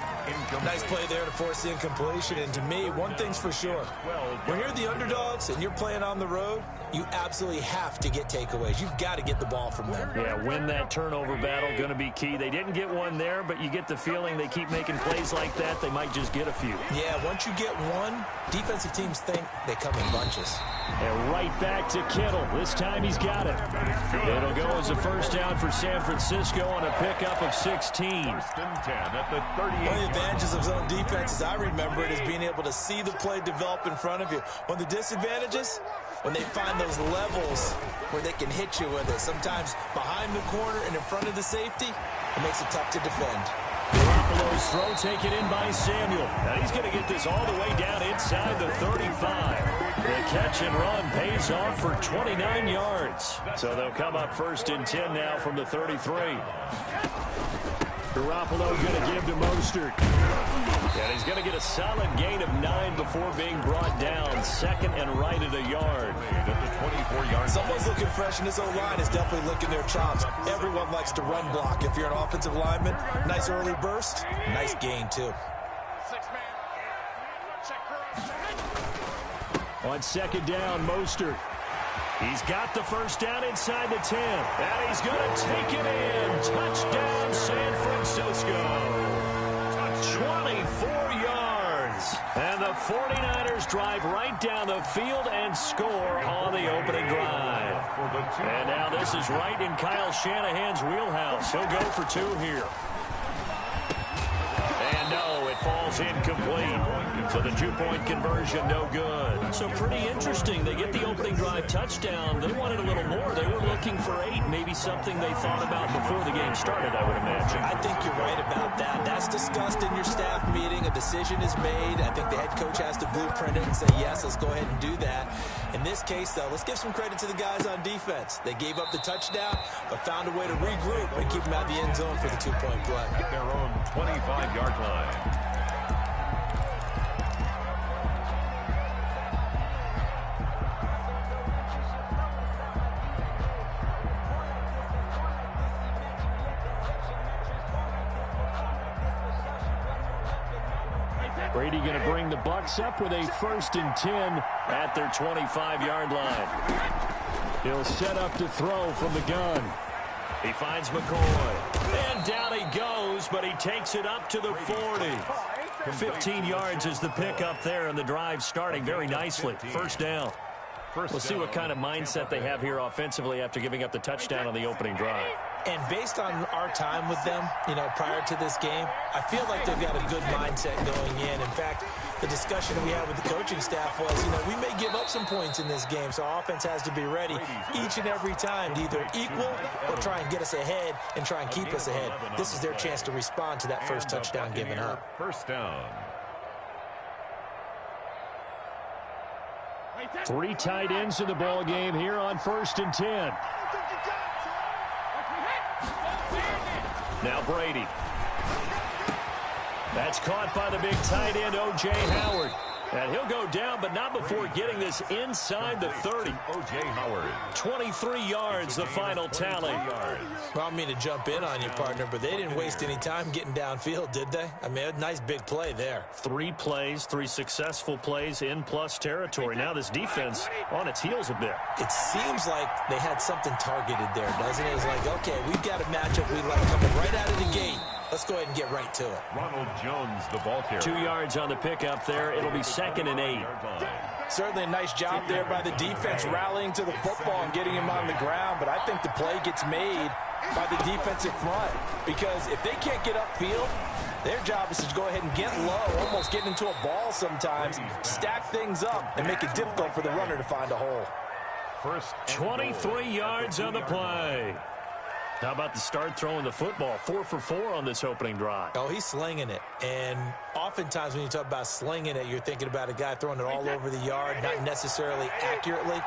Nice play there to force the incompletion. And to me, one thing's for sure. When you're the underdogs and you're playing on the road, you absolutely have to get takeaways. You've got to get the ball from them. Yeah, win that turnover battle, going to be key. They didn't get one there, but you get the feeling they keep making plays like that, they might just get a few. Yeah, once you get one, defensive teams think they come in bunches. And right back to Kittle. This time he's got it. It'll go as a first down for San Francisco on a pickup of 16. 1st and 10 at the 38. One of the advantages of zone defense, as I remember it, is being able to see the play develop in front of you. One of the disadvantages, when they find those levels where they can hit you with it, sometimes behind the corner and in front of the safety, it makes it tough to defend. Garoppolo's throw taken in by Samuel. Now he's going to get this all the way down inside the 35. The catch and run pays off for 29 yards. So they'll come up 1st and 10 now from the 33. Garoppolo going to give to Mostert. And he's going to get a solid gain of 9 before being brought down. 2nd and right at a yard. At the 24-yard. Someone's looking fresh, and this O-line is definitely licking their chops. Everyone likes to run block. If you're an offensive lineman, nice early burst, nice gain too. On 2nd down, Mostert. He's got the first down inside the 10. And he's going to take it in. Touchdown, San Francisco. 24 yards. And the 49ers drive right down the field and score on the opening drive. And now this is right in Kyle Shanahan's wheelhouse. He'll go for 2 here. And no, it falls incomplete. So the 2-point conversion, no good. So pretty interesting. They get the opening drive touchdown. They wanted a little more. They were looking for 8, maybe something they thought about before the game started, I would imagine. I think you're right about that. That's discussed in your staff meeting. A decision is made. I think the head coach has to blueprint it and say, yes, let's go ahead and do that. In this case, though, let's give some credit to the guys on defense. They gave up the touchdown, but found a way to regroup and keep them out the end zone for the 2-point play. At their own 25-yard line. Brady going to bring the Bucs up with a 1st and 10 at their 25-yard line. He'll set up to throw from the gun. He finds McCoy. And down he goes, but he takes it up to the 40. 15 yards is the pickup there, and the drive starting very nicely. 1st down. We'll see what kind of mindset they have here offensively after giving up the touchdown on the opening drive. And based on our time with them, prior to this game, I feel like they've got a good mindset going in. In fact, the discussion that we had with the coaching staff was, we may give up some points in this game, so our offense has to be ready each and every time to either equal or try and get us ahead and try and keep us ahead. This is their chance to respond to that first touchdown given up. 1st down. 3 tight ends in the ball game here on 1st and 10. Now Brady. That's caught by the big tight end, O.J. Howard. And he'll go down, but not before getting this inside the 30. O.J. Howard. 23 yards, the final tally. Well, I don't mean to jump in on you, partner, but they didn't waste any time getting downfield, did they? I mean, a nice big play there. 3 plays, 3 successful plays in plus territory. Now this defense on its heels a bit. It seems like they had something targeted there, doesn't it? It's like, okay, we've got a matchup we like coming right out of the gate. Let's go ahead and get right to it. Ronald Jones, the ball carrier. 2 yards on the pickup there. It'll be 2nd and 8. Certainly a nice job there by the defense rallying to the football and getting him on the ground, but I think the play gets made by the defensive front because if they can't get upfield, their job is to go ahead and get low, almost get into a ball sometimes, stack things up, and make it difficult for the runner to find a hole. 23 yards on the play. How about the start throwing the football? 4 for 4 on this opening drive. Oh, he's slinging it. And oftentimes when you talk about slinging it, you're thinking about a guy throwing it all over the yard, not necessarily accurately.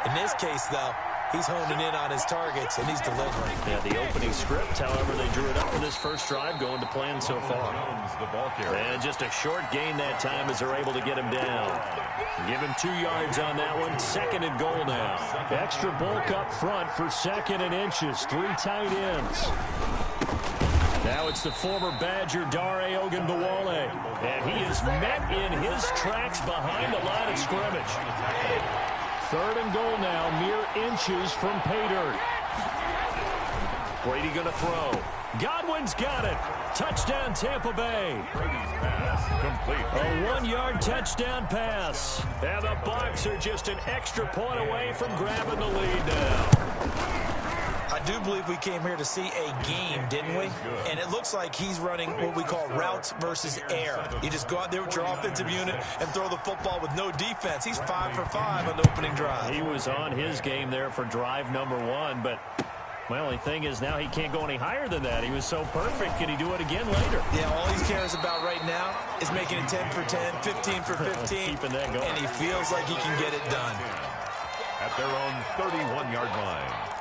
In this case, though, he's honing in on his targets, and he's delivering. Yeah, the opening script, however, they drew it up for this first drive, going to plan so far. And just a short gain that time as they're able to get him down. Give him 2 yards on that one. 2nd and goal now. Extra bulk up front for 2nd and inches. 3 tight ends. Now it's the former Badger Dare Ogunbowale. And he is met in his tracks behind the line of scrimmage. 3rd and goal now, mere inches from pay dirt. Brady going to throw. Godwin's got it. Touchdown, Tampa Bay. Brady's pass complete. A 1-yard touchdown pass. And the Bucs are just an extra point away from grabbing the lead now. I do believe we came here to see a game, didn't we? And it looks like he's running what we call routes versus air. You just go out there with your offensive unit and throw the football with no defense. He's 5 for 5 on the opening drive. He was on his game there for drive number 1, but my only thing is now he can't go any higher than that. He was so perfect. Can he do it again later? Yeah, all he cares about right now is making it 10 for 10, 15 for 15. Keeping that going. And he feels like he can get it done. At their own 31-yard line.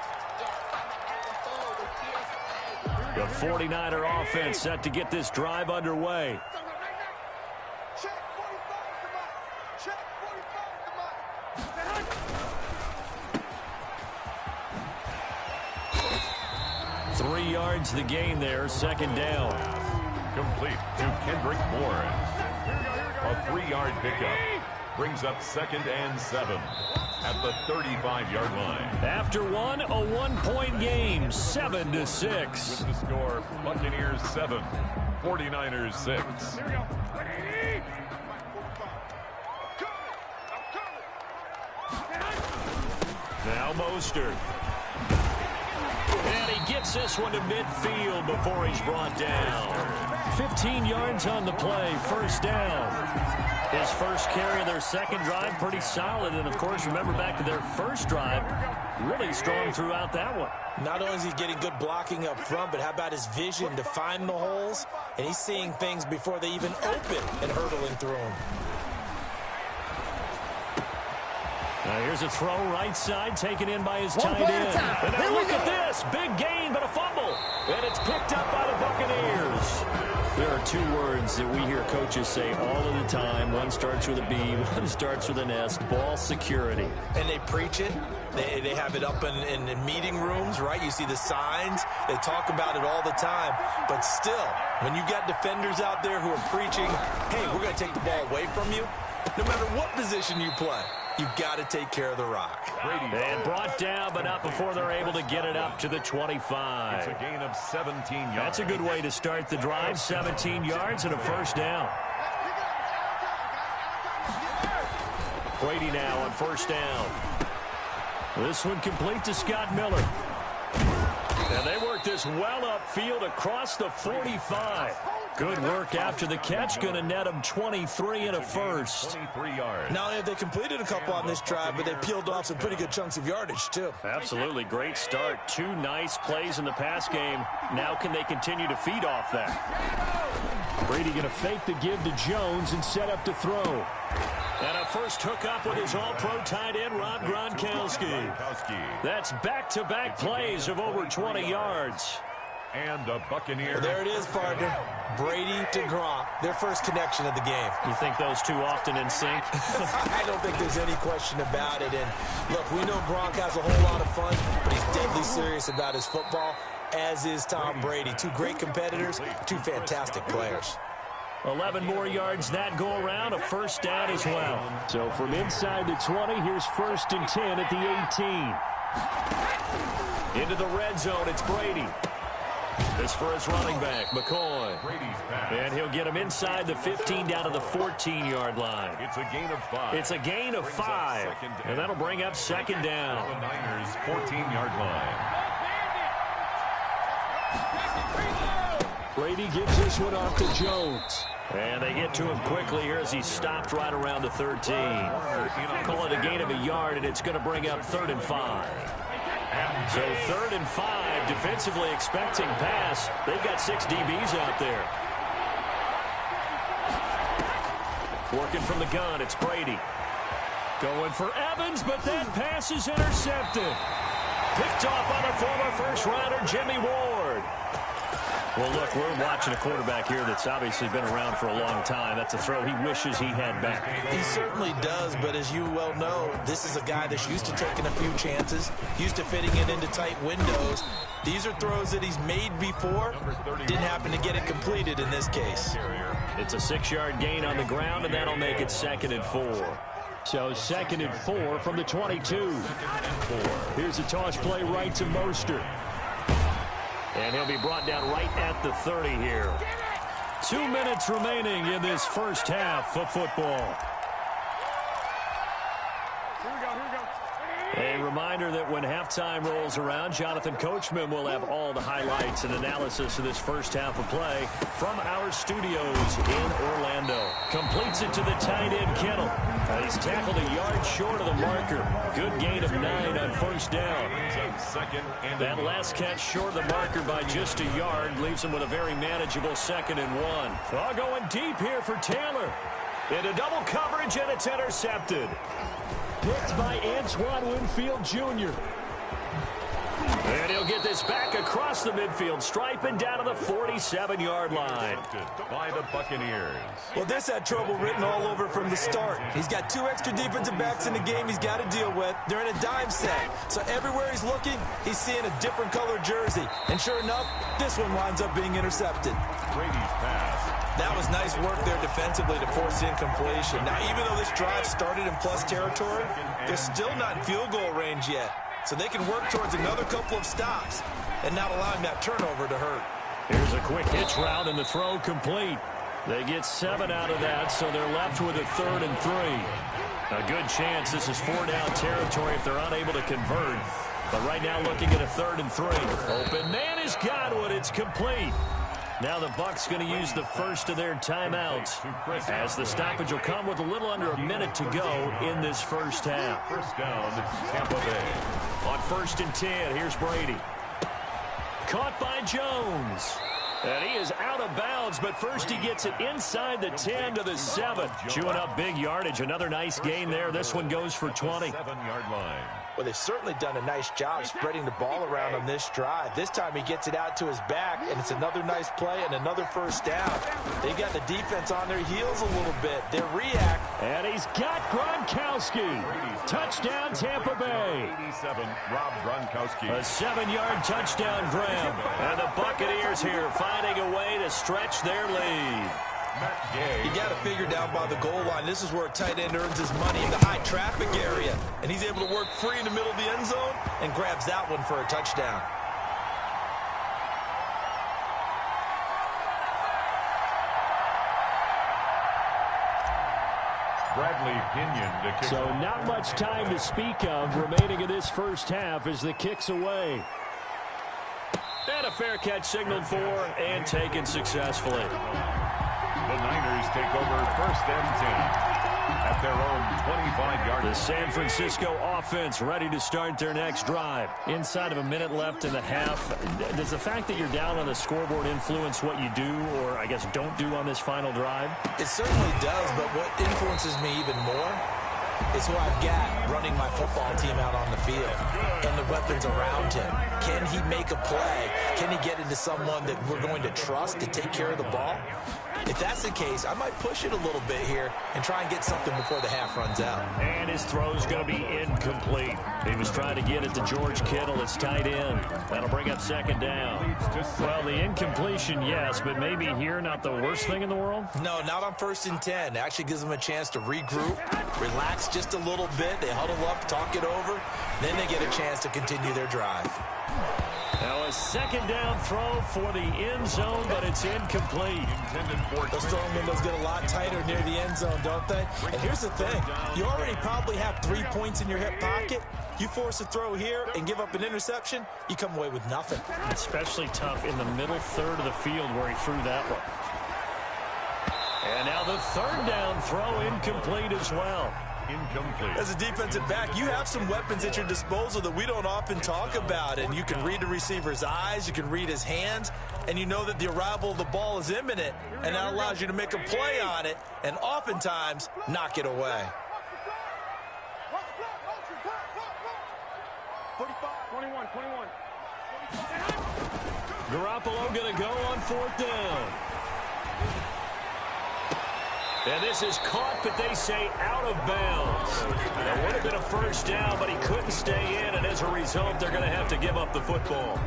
The 49er offense set to get this drive underway. Check 3 yards the gain there, 2nd down. Complete to Kendrick Bourne. A 3-yard pickup brings up 2nd and 7 at the 35-yard line. After one, a 1-point game, 7-6. With the score, Buccaneers 7, 49ers 6. Now Mostert. And he gets this one to midfield before he's brought down. 15 yards on the play, first down. His first carry of their second drive, pretty solid. And, of course, remember back to their first drive, really strong throughout that one. Not only is he getting good blocking up front, but how about his vision to find the holes? And he's seeing things before they even open and hurdling through them. Now here's a throw right side, taken in by his tight end. And now look at this. Big gain, but a fumble. And it's picked up by the Buccaneers. There are two words that we hear coaches say all of the time. One starts with a B, one starts with an S. Ball security. And they preach it. They have it up in meeting rooms, right? You see the signs. They talk about it all the time. But still, when you got defenders out there who are preaching, hey, we're going to take the ball away from you, no matter what position you play, you've got to take care of the rock. And brought down, but not before they're able to get it up to the 25. It's a gain of 17 yards. That's a good way to start the drive. 17 yards and a first down. Brady now on first down. This one complete to Scott Miller. And they work this well upfield across the 45. Good work after the catch. Going to net them 23 and a first. 23 yards. Not only have they completed a couple on this drive, but they peeled off some pretty good chunks of yardage, too. Absolutely. Great start. Two nice plays in the pass game. Now can they continue to feed off that? Brady going to fake the give to Jones and set up to throw. And a first hookup with his all-pro tight end, Rob Gronkowski. That's back-to-back plays of over 20 yards. And the Buccaneers. Well, there it is, partner. Brady to Gronk, their first connection of the game. You think those two often in sync? I don't think there's any question about it. And, look, we know Gronk has a whole lot of fun, but he's deadly serious about his football, as is Tom Brady. Two great competitors, two fantastic players. 11 more yards that go around, a first down as well. So from inside the 20, here's first and 10 at the 18. Into the red zone, it's Brady. This for his running back, McCoy. And he'll get him inside the 15 down to the 14-yard line. It's a gain of 5. It's a gain of 5. And that'll bring up second down. The Niners' 14-yard line. Brady gives this one off to Jones. And they get to him quickly here as he stopped right around the 13. Call it a gain of a yard, and it's going to bring up 3rd and 5. So 3rd and 5, defensively expecting pass. They've got 6 DBs out there. Working from the gun, it's Brady. Going for Evans, but that pass is intercepted. Picked off on a former first-rounder, Jimmy Ward. Well, look, we're watching a quarterback here that's obviously been around for a long time. That's a throw he wishes he had back. He certainly does, but as you well know, this is a guy that's used to taking a few chances, used to fitting it into tight windows. These are throws that he's made before. Didn't happen to get it completed in this case. It's a 6-yard gain on the ground, and that'll make it 2nd and 4. So 2nd and 4 from the 22. Here's a toss play right to Mostert. And he'll be brought down right at the 30 here. 2 minutes remaining in this first half of football. A reminder that when halftime rolls around, Jonathan Coachman will have all the highlights and analysis of this first half of play from our studios in Orlando. Completes it to the tight end, Kittle. He's tackled a yard short of the marker. Good gain of 9 on first down. That last catch short of the marker by just a yard leaves him with a very manageable 2nd and 1. All going deep here for Taylor. Into double coverage, and it's intercepted. Picked by Antoine Winfield Jr. And he'll get this back across the midfield stripe and down to the 47-yard line. By the Buccaneers. Well, this had trouble written all over from the start. He's got 2 extra defensive backs in the game he's got to deal with. They're in a dime set. So everywhere he's looking, he's seeing a different color jersey. And sure enough, this one winds up being intercepted. Brady's pass. That was nice work there defensively to force incompletion. Now, even though this drive started in plus territory, they're still not in field goal range yet. So they can work towards another couple of stops and not allowing that turnover to hurt. Here's a quick hitch route and the throw complete. They get 7 out of that, so they're left with a 3rd and 3. A good chance this is 4-down territory if they're unable to convert. But right now looking at a 3rd and 3. Open man is Godwin. It's complete. Now the Bucs going to use the first of their timeouts as the stoppage will come with a little under a minute to go in this first half. First down, Tampa Bay. On 1st and 10, here's Brady. Caught by Jones. And he is out of bounds, but first he gets it inside the 10 to the 7. Chewing up big yardage. Another nice gain there. This one goes for 20. 7-yard line. Well, they've certainly done a nice job spreading the ball around on this drive. This time he gets it out to his back, and it's another nice play and another first down. They got the defense on their heels a little bit. They react. And he's got Gronkowski. Touchdown, Tampa Bay. 87, Rob Gronkowski. A 7-yard touchdown grab. And the Buccaneers here finding a way to stretch their lead. You got to figure down by the goal line. This is where a tight end earns his money in the high traffic area. And he's able to work free in the middle of the end zone and grabs that one for a touchdown. Bradley Pinion to kick. So not much time to speak of remaining in this first half as the kick's away. And a fair catch signaled for and taken successfully. The Niners take over 1st and 10 at their own 25-yard line. The San Francisco offense ready to start their next drive. Inside of a minute left in the half. Does the fact that you're down on the scoreboard influence what you do or, I guess, don't do on this final drive? It certainly does, but what influences me even more is who I've got running my football team out on the field and the weapons around him. Can he make a play? Can he get into someone that we're going to trust to take care of the ball? If that's the case, I might push it a little bit here and try and get something before the half runs out. And his throw's going to be incomplete. He was trying to get it to George Kittle. It's tight end. That'll bring up 2nd down. Well, the incompletion, yes, but maybe here not the worst thing in the world? No, not on 1st and 10. It actually gives them a chance to regroup, relax just a little bit. They huddle up, talk it over. Then they get a chance to continue their drive. Now a 2nd down throw for the end zone, but it's incomplete. Those throwing windows get a lot tighter near the end zone, don't they? And here's the thing. You already probably have 3 points in your hip pocket. You force a throw here and give up an interception, you come away with nothing. Especially tough in the middle 3rd of the field where he threw that one. And now the 3rd down throw incomplete as well. Incomplete. As a defensive back, you have some weapons at your disposal that we don't often talk about. And you can read the receiver's eyes, you can read his hands, and you know that the arrival of the ball is imminent, and that allows you to make a play on it and oftentimes knock it away. 21. Garoppolo going to go on 4th down. And this is caught, but they say out of bounds. That would have been a first down, but he couldn't stay in, and as a result, they're going to have to give up the football.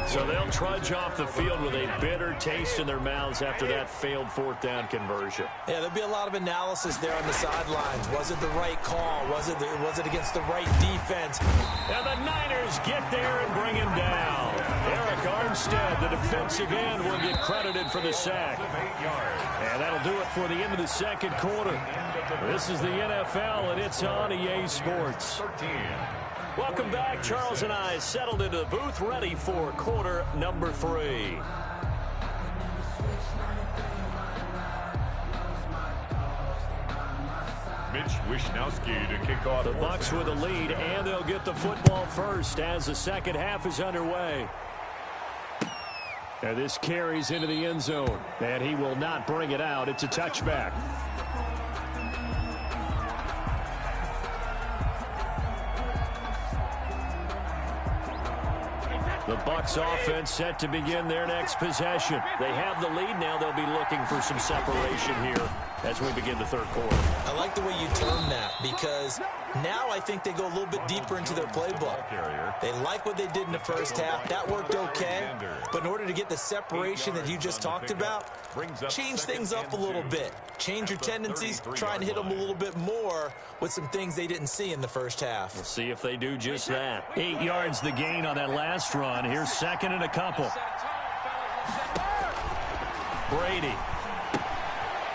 So they'll trudge off the field with a bitter taste in their mouths after that failed 4th down conversion. Yeah, there'll be a lot of analysis there on the sidelines. Was it the right call? Was it against the right defense? And the Niners get there and bring him down. Eric Armstead, the defensive end, will get credited for the sack. And that'll do it for the end of the 2nd quarter. This is the NFL, and it's on EA Sports. Welcome back. Charles and I settled into the booth, ready for quarter number 3. Mitch Wishnowsky to kick off. The Bucs with a lead, and they'll get the football first as the second half is underway. And this carries into the end zone, and he will not bring it out. It's a touchback. The Bucs offense set to begin their next possession. They have the lead now. They'll be looking for some separation here as we begin the 3rd quarter. I like the way you term that because now I think they go a little bit deeper into their playbook. They like what they did in the first half. That worked okay. But in order to get the separation that you just talked about, change things up a little bit. Change your tendencies. Try and hit them a little bit more with some things they didn't see in the first half. We'll see if they do just that. 8 yards the gain on that last run. Here's 2nd and a couple. Brady.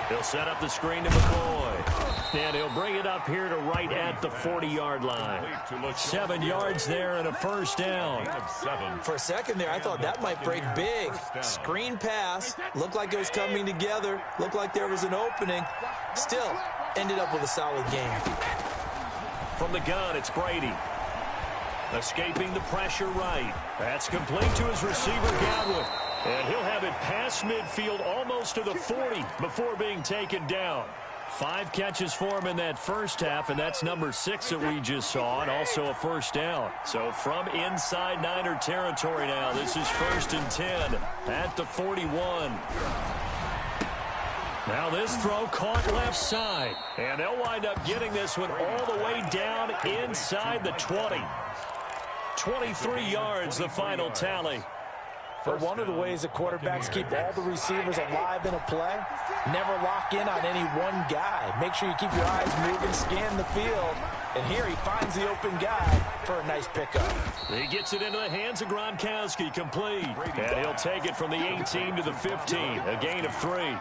He'll set up the screen to McCoy. And he'll bring it up here to right at the 40-yard line. 7 yards there and a first down. For a second there, I thought that might break big. Screen pass. Looked like it was coming together. Looked like there was an opening. Still, ended up with a solid game. From the gun, it's Brady. Escaping the pressure right. That's complete to his receiver, Godwin. And he'll have it past midfield almost to the 40 before being taken down. 5 catches for him in that first half, and that's number 6 that we just saw, and also a first down. So from inside Niner territory now, this is 1st and 10 at the 41. Now this throw caught left side, and they'll wind up getting this one all the way down inside the 20. 23 yards, the final tally. But one of the ways that quarterbacks keep all the receivers alive in a play, never lock in on any one guy. Make sure you keep your eyes moving, scan the field. And here he finds the open guy for a nice pickup. He gets it into the hands of Gronkowski, complete. And he'll take it from the 18 to the 15, a gain of 3.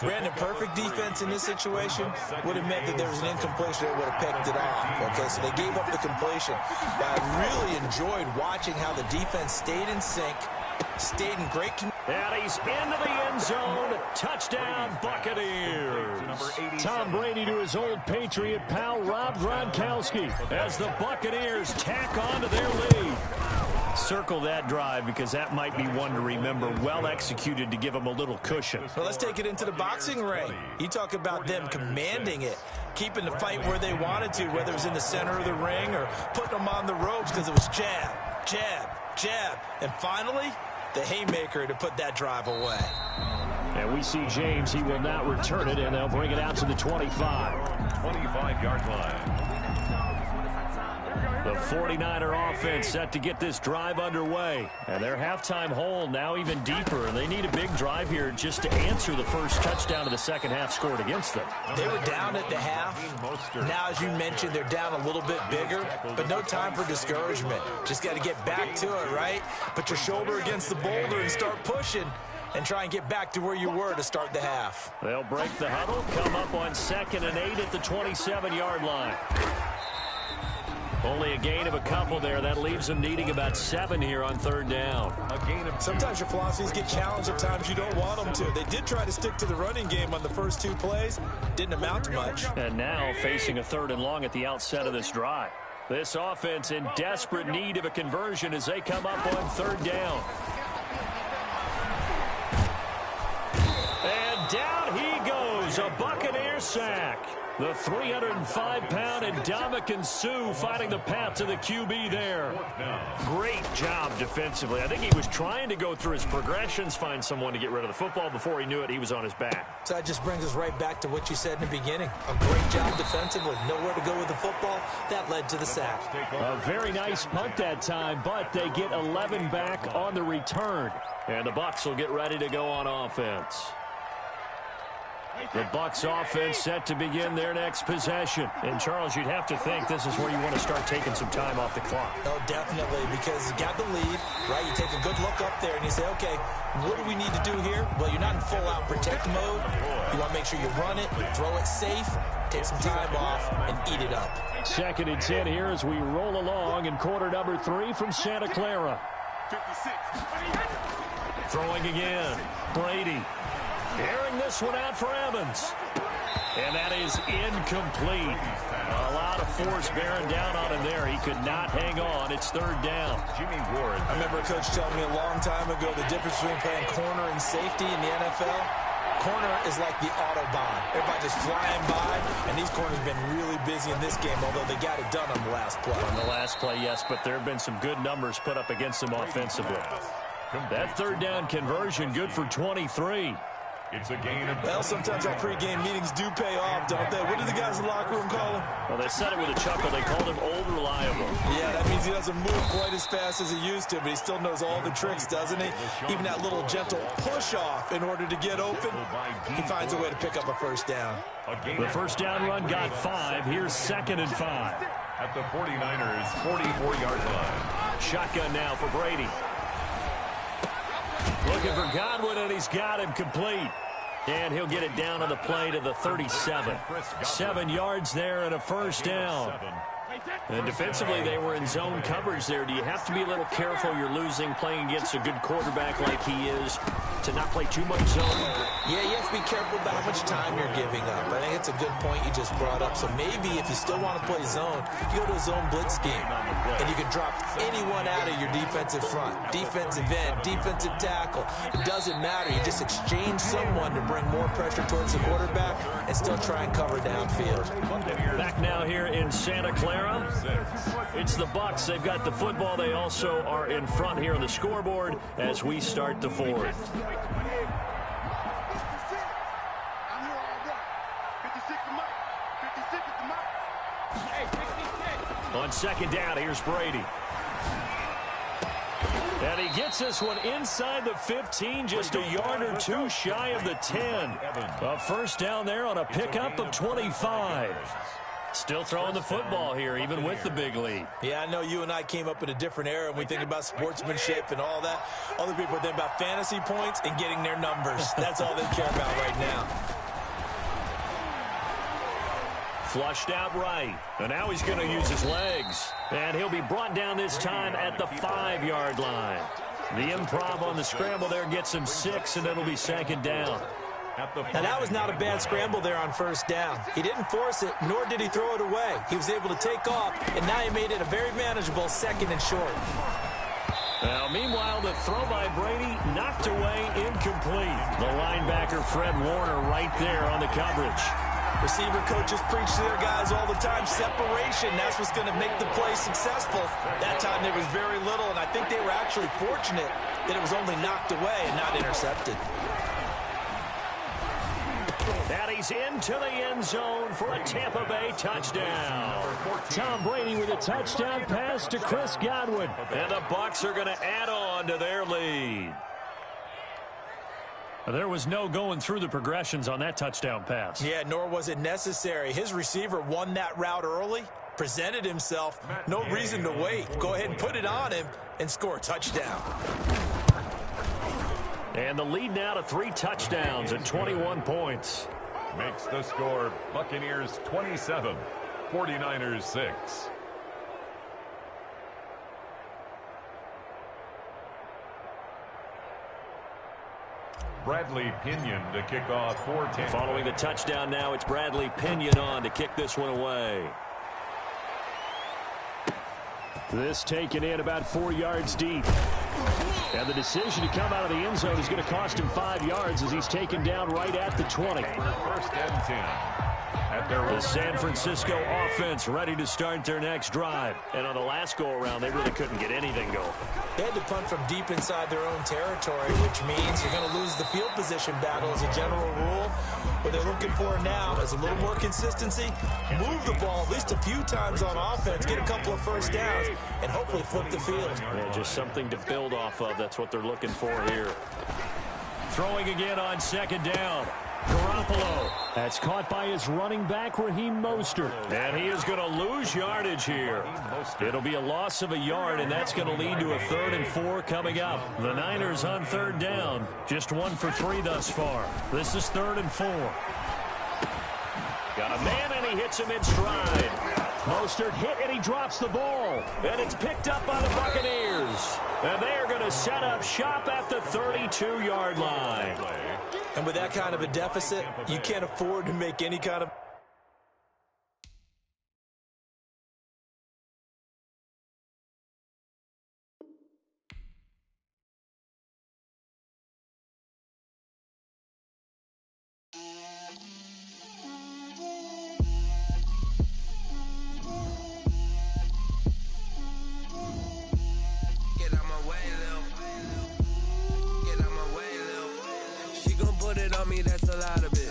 Brandon, perfect defense in this situation would have meant that there was an incompletion. They would have picked it off. Okay, so they gave up the completion. But I really enjoyed watching how the defense stayed in sync, stayed in great control. And he's into the end zone. Touchdown, Buccaneers. Tom Brady to his old Patriot pal, Rob Gronkowski, as the Buccaneers tack on to their lead. Circle that drive because that might be one to remember. Well executed to give them a little cushion. Well, let's take it into the boxing ring. You talk about them commanding it, keeping the fight where they wanted to, whether it was in the center of the ring or putting them on the ropes because it was jab, jab, jab. And finally, the haymaker to put that drive away. And we see James. He will not return it, and they'll bring it out to the 25. 25-yard line. The 49er offense set to get this drive underway. And their halftime hole now even deeper. And they need a big drive here just to answer the first touchdown of the second half scored against them. They were down at the half. Now, as you mentioned, they're down a little bit bigger. But no time for discouragement. Just got to get back to it, right? Put your shoulder against the boulder and start pushing. And try and get back to where you were to start the half. They'll break the huddle, come up on 2nd and 8 at the 27-yard line. Only a gain of a couple there. That leaves them needing about 7 here on 3rd down. Sometimes your philosophies get challenged at times you don't want them to. They did try to stick to the running game on the first 2 plays. Didn't amount to much. And now facing a 3rd and long at the outset of this drive. This offense in desperate need of a conversion as they come up on 3rd down. And down he goes. A Buccaneer sack. The 305-pound Ndamukong Suh finding the path to the QB there. Great job defensively. I think he was trying to go through his progressions, find someone to get rid of the football. Before he knew it, he was on his back. So that just brings us right back to what you said in the beginning. A great job defensively. Nowhere to go with the football. That led to the sack. A very nice punt that time, but they get 11 back on the return. And the Bucs will get ready to go on offense. The Bucs offense set to begin their next possession. And, Charles, you'd have to think this is where you want to start taking some time off the clock. Oh, definitely, because you got the lead, right? You take a good look up there and you say, okay, what do we need to do here? Well, you're not in full-out protect mode. You want to make sure you run it, throw it safe, take some time off, and eat it up. 2nd and 10 here as we roll along in quarter number 3 from Santa Clara. Throwing again. Brady. Airing this one out for Evans. And that is incomplete. A lot of force bearing down on him there. He could not hang on. It's 3rd down. Jimmy Ward. I remember a coach telling me a long time ago the difference between playing corner and safety in the NFL. Corner is like the Autobahn. Everybody just flying by, and these corners have been really busy in this game, although they got it done on the last play. On the last play, yes, but there have been some good numbers put up against them offensively. That 3rd down conversion, good for 23. It's a gain of... Well, sometimes our pregame meetings do pay off, don't they? What do the guys in the locker room call him? Well, they said it with a chuckle. They called him old reliable. Yeah, that means he doesn't move quite as fast as he used to, but he still knows all the tricks, doesn't he? Even that little gentle push-off in order to get open, he finds a way to pick up a first down. The first down run got 5. Here's 2nd and 5. At the 49ers' 44-yard line. Shotgun now for Brady. Looking for Godwin, and he's got him complete. And he'll get it down on the play to the 37. 7 yards there and a first down. And defensively, they were in zone coverage there. Do you have to be a little careful? You're losing playing against a good quarterback like he is to not play too much zone? Yeah, you have to be careful about how much time you're giving up. I think it's a good point you just brought up. So maybe if you still want to play zone, you go to a zone blitz scheme. And you can drop anyone out of your defensive front. Defensive end, defensive tackle. It doesn't matter. You just exchange someone to bring more pressure towards the quarterback and still try and cover downfield. Back now here in Santa Clara. It's the Bucs. They've got the football. They also are in front here on the scoreboard as we start the fourth. On second down, here's Brady. And he gets this one inside the 15, just a yard or two shy of the 10. A first down there on a pickup of 25. Still throwing the football here, even with the big lead. Yeah, I know you and I came up in a different era, and we think about sportsmanship and all that. Other people think about fantasy points and getting their numbers. That's all they care about right now. Flushed out right. And now he's going to use his legs. And he'll be brought down this time at the 5-yard line. The improv on the scramble there gets him 6, and it'll be second down. Now, that was not a bad scramble there on first down. He didn't force it, nor did he throw it away. He was able to take off, and now he made it a very manageable second and short. Now, meanwhile, the throw by Brady knocked away, incomplete. The linebacker, Fred Warner, right there on the coverage. Receiver coaches preach to their guys all the time. Separation, that's what's going to make the play successful. That time there was very little, and I think they were actually fortunate that it was only knocked away and not intercepted. And he's into the end zone for a Tampa Bay touchdown. Tom Brady with a touchdown pass to Chris Godwin. And the Bucs are going to add on to their lead. There was no going through the progressions on that touchdown pass. Yeah, nor was it necessary. His receiver won that route early, presented himself. No reason to wait. Go ahead and put it on him and score a touchdown. And the lead now to 3 touchdowns at 21 points. Makes the score Buccaneers 27, 49ers 6. Bradley Pinion to kick off for Tampa. Following the touchdown now, it's Bradley Pinion on to kick this one away. This taken in about 4 yards deep. And the decision to come out of the end zone is going to cost him 5 yards as he's taken down right at the 20. First and 10. The San Francisco offense ready to start their next drive. And on the last go-around, they really couldn't get anything going. They had to punt from deep inside their own territory, which means you're going to lose the field position battle as a general rule. What they're looking for now is a little more consistency, move the ball at least a few times on offense, get a couple of first downs, and hopefully flip the field. Yeah, just something to build off of. That's what they're looking for here. Throwing again on second down. Garoppolo. That's caught by his running back, Raheem Mostert. And he is going to lose yardage here. It'll be a loss of a yard, and that's going to lead to a 3rd and 4 coming up. The Niners on 3rd down. Just 1 for 3 thus far. This is 3rd and 4. Got a man, and he hits him in stride. Mostert hit, and he drops the ball. And it's picked up by the Buccaneers. And they are going to set up shop at the 32-yard line. And with that kind of a deficit, you can't afford to make any kind of... That's a lot of it.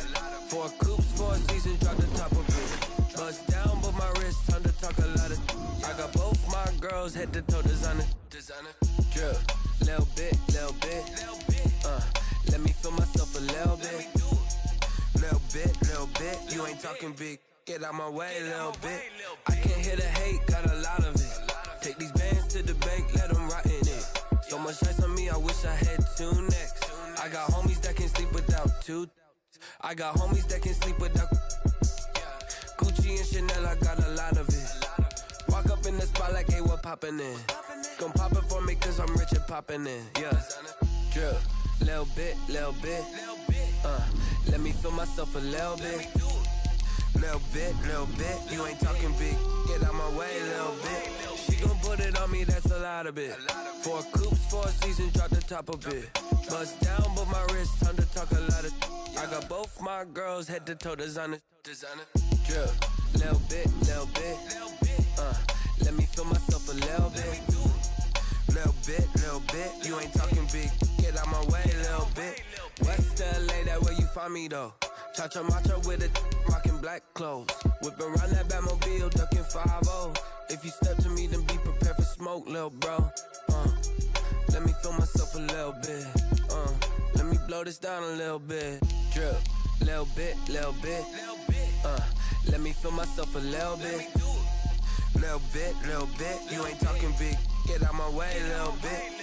4 coops, 4 seasons, drop the top of it. Bust down, but my wrist, time to talk a lot of. I got both my girls head to toe designer. Drip, little bit. Let me feel myself a little bit. Little bit. You ain't talking big. Get out my way, little bit. I can't hear the hate, got a lot of it. Take these bands to the bank, let them rot in it. So much ice on me, I wish I had 2 necks. I got homies that can sleep without 2. I got homies that can sleep without. Gucci and Chanel, I got a lot of it. Walk up in the spot like, hey, what poppin' in? Gon' pop it for me cause I'm rich and poppin' in. Yeah, drip, little bit. Let me feel myself a little bit. Little bit. You ain't talking big. Get out my way, little bit. She gon' put it on me, that's a lot of it. 4 coops, 4 seasons, drop the top a bit. Bust down, but my wrist, time to talk a lot of. I got both my girls head to toe designer. Drip, little bit. Let me feel myself a little bit. Little bit. You ain't talking big. Get out my way, little bit. West LA, that where you find me though. Cha-cha matcha with a rockin' black clothes. Whip around that Batmobile, ducking 5-0. If you step to me, then be prepared for smoke, lil' bro. Let me feel myself a little bit. Let me blow this down a little bit. Drip, little bit. Let me feel myself a little bit. Little bit. You ain't talking big. Get out my way, little bit.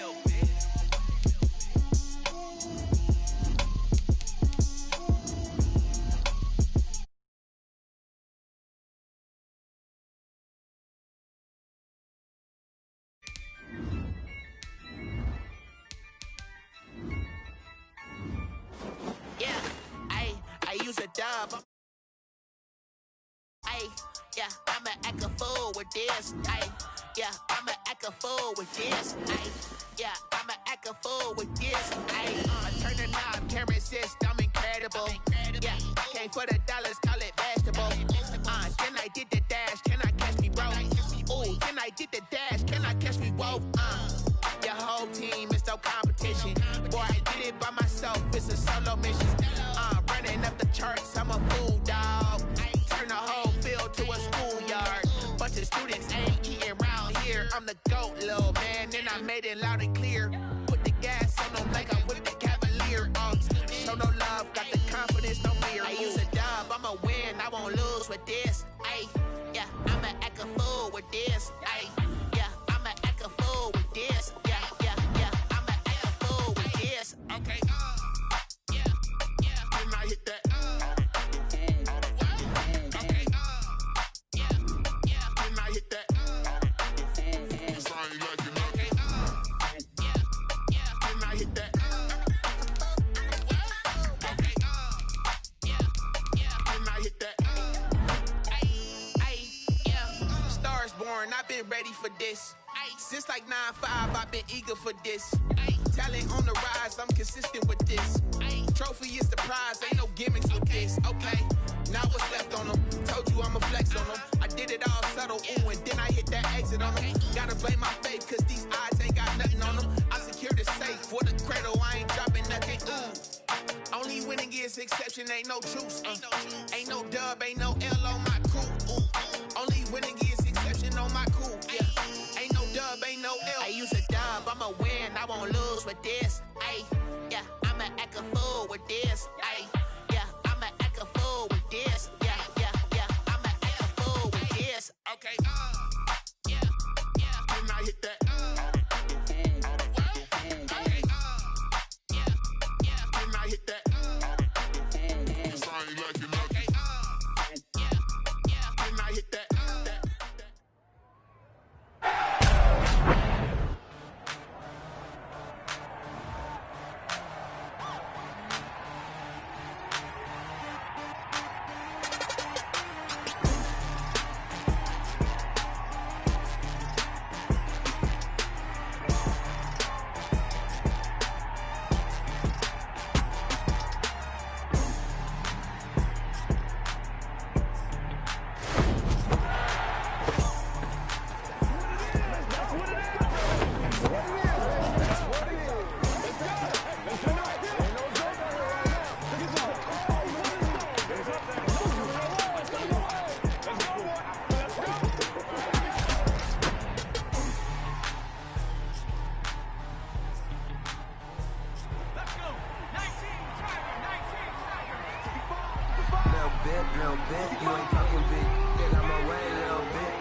Use a dub. Yeah, I'ma act a fool with this. Yeah, I'ma act a fool with this. Yeah, I'ma act a fool with this. I turn the knob, camera assist, I'm incredible. Yeah, came for the dollars, call it vegetable. Then I did the dash, can I catch me, bro? Ooh, then I did the dash, can I catch me, whoa? Your whole team is no competition. Boy, I did it by myself, it's a solo mission. Running up the charts, I'm a fool, dog. Turn the whole field to a schoolyard. Bunch of students ain't eating around here. I'm the GOAT, little man, and I made it loud and clear. Put the gas on them like I'm with the Cavalier. Show no love, got the confidence, no fear. I use a dub, I'ma win, I won't lose with this. Yeah, I'ma act a fool with this. Yeah, I'ma act a fool with this. Yeah, I'ma act a fool with this. Okay. I hit that. Okay. Then I hit that. Sorry, like you know. Okay. Then I hit that. Okay. Then I hit that. Yeah. Stars born, I've been ready for this. Since like 9-5, I've been eager for this. Talent on the rise, I'm consistent with this. Trophy is the prize, ain't no gimmicks with this. Okay, now what's left on them? Told you I'ma flex on them. I did it all subtle, ooh, and then I hit that exit on them. Gotta blame my faith, cause these eyes ain't got nothing on them. I secured the safe for the cradle, I ain't dropping nothing, ooh. Only winning is exception, ain't no truce. Ain't no dub, ain't no L on my crew. Only winning is exception on my crew. Yeah. Ain't no dub, ain't no L. I use a dub, I'ma win, I won't lose with this. Yeah, I'ma act a fool with this. Yeah, I'ma act a fool with this. Yeah, I'ma act a fool with this. Okay. Then I hit that. Okay. Then I hit that. Sorry, like you know. Okay. Then I hit that. Little bit, you ain't talking big. Get out my way, little bit.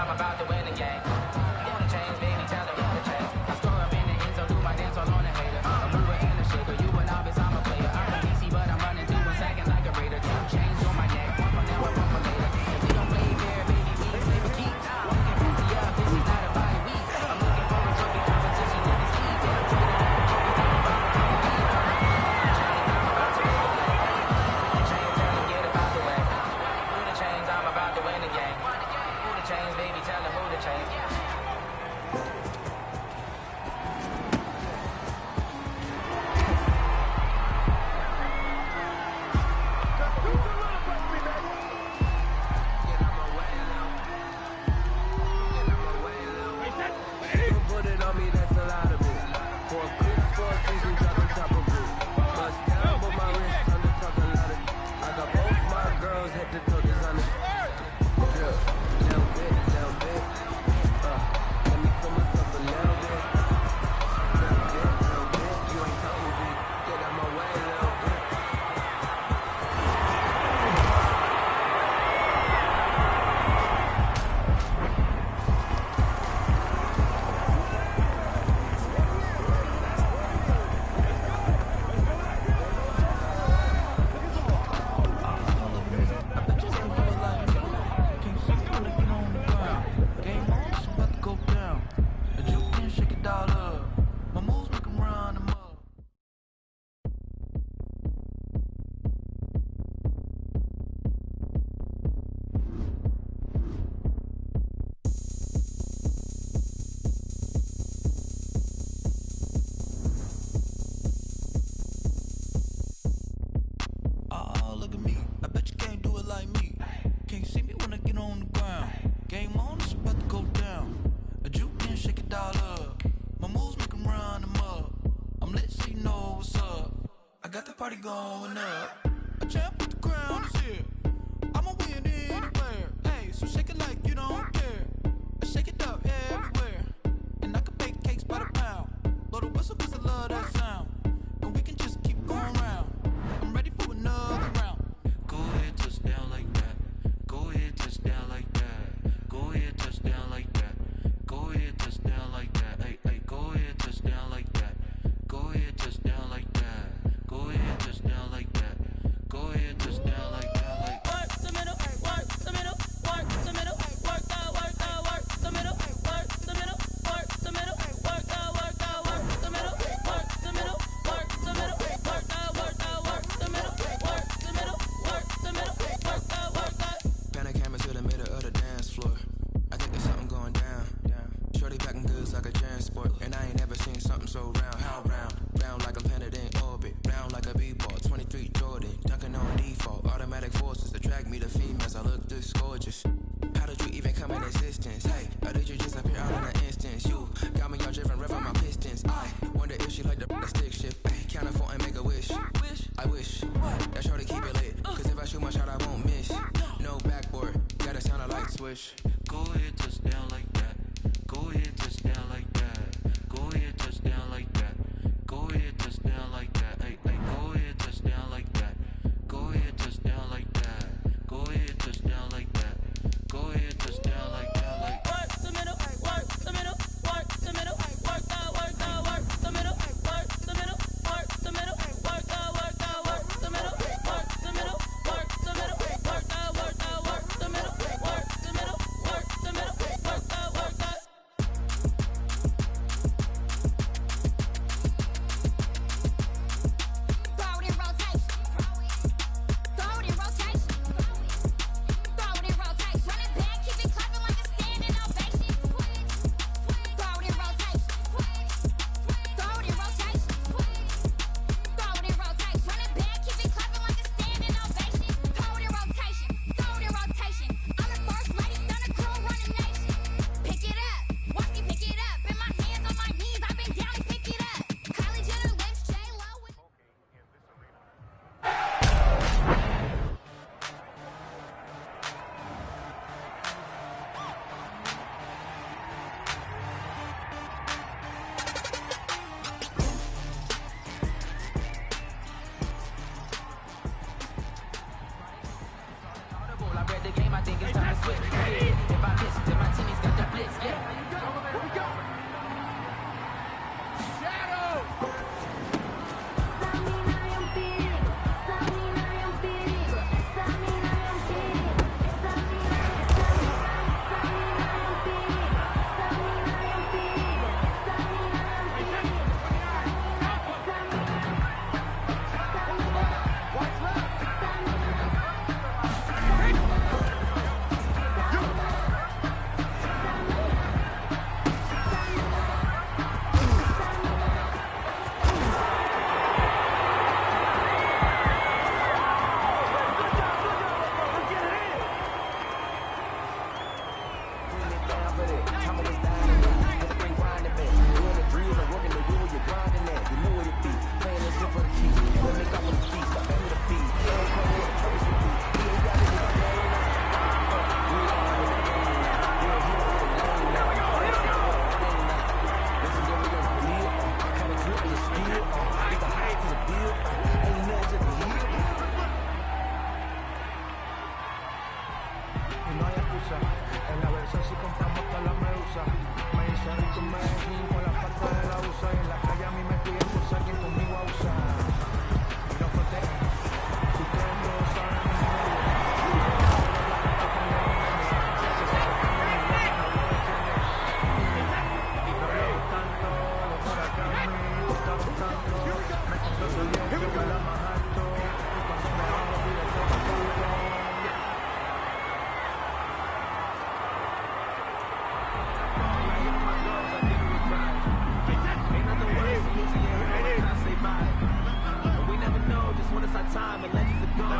I'm about to win the game. Wanna change, baby, tell them all the change. I score up in the end zone, do my dance all on a hater. A mover and a shaker, you a novice, I'm a player. I'm from DC, but I'm running through and sagging like a raider. 2 chains on my neck, one for now and one for later. If we don't play fair, baby, we play for keeps. We can prove the up, this is not a body week. I'm looking for a trophy competition in this heat. Yeah, I'm trading out the focus, I'm about to win the league. I'm about to win the game. Chains, tell them get about the way. Who the chains, I'm about to win the game. Who the chains, baby, tell them who the chains. Going up, a champ with the crown is here. I'ma win anywhere. Hey, so shake it like you don't care. I shake it up everywhere. And I can bake cakes by the pound. Blow the whistle 'cause I love that sound. And we can just keep going round. I'm ready for another round. Go ahead, touch down like that. Go ahead, touch down like that. Go ahead, touch down like that. Go ahead, touch down like that. Hey, hey, go ahead, touch down like that. Go ahead, touch down like that. Go ahead, touch down like that. Go ahead, touch down like that. Like work the middle, work the middle, work the middle, work the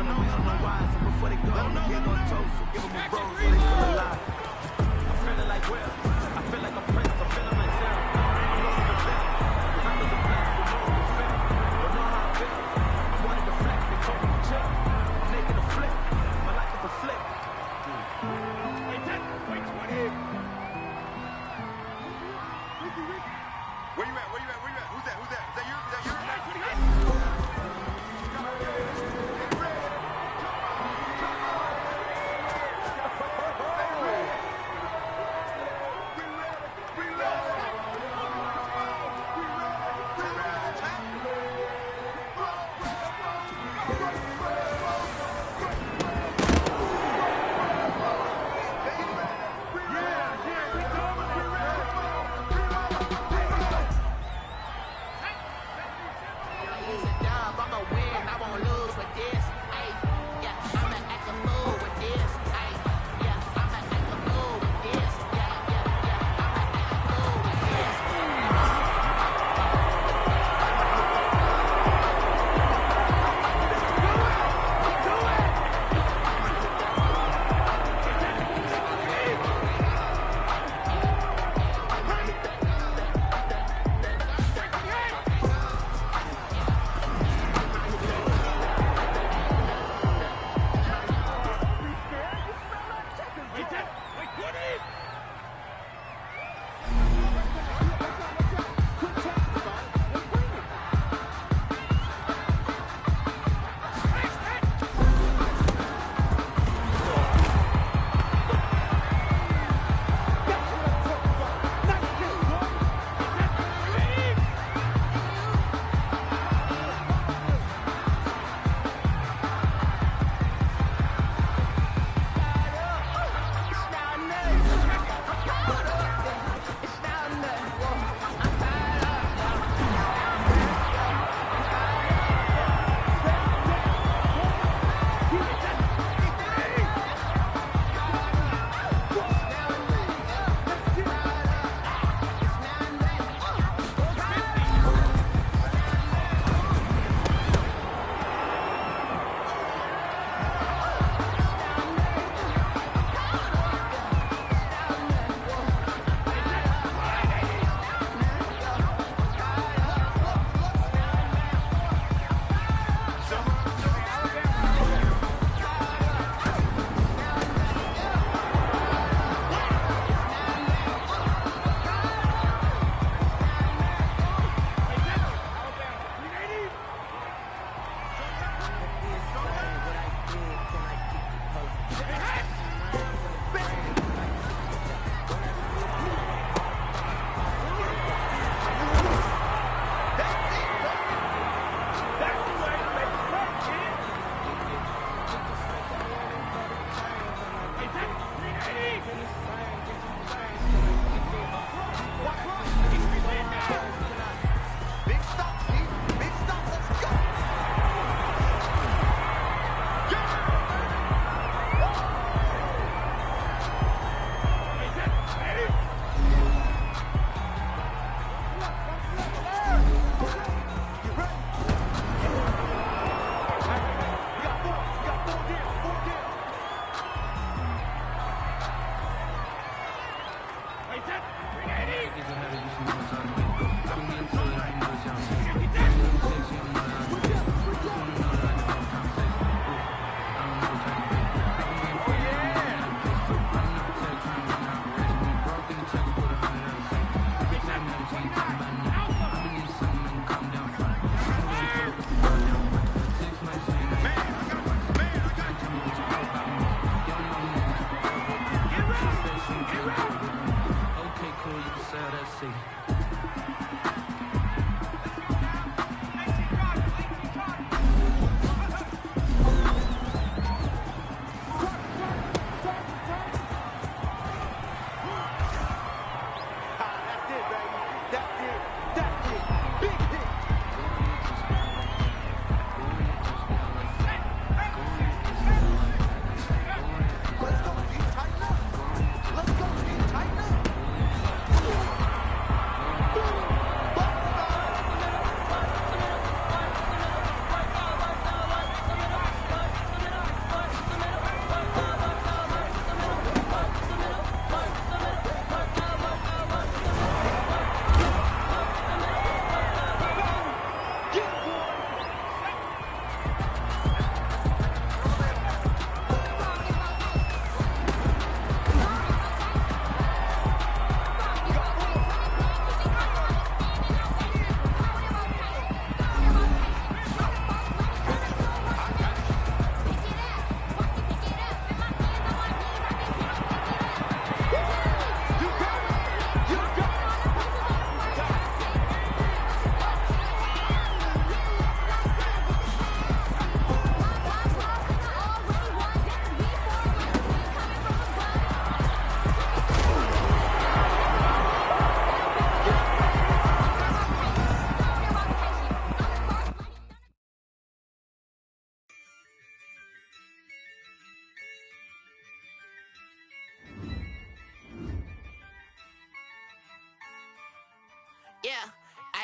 them, we don't know why. So before they go, give them a toast, so give them a rose, so they still alive. I'm feeling like Will, I feel like a prince, I'm feeling myself. I'm rolling the best, cause I was a blast, with no respect. Don't know how it feels, I wanted to flex, they told me to chill. I'm making a flip, my life is a flip. Where you at? Where you at? Where you at? Who's that? Who's that? Is that you? Is that you?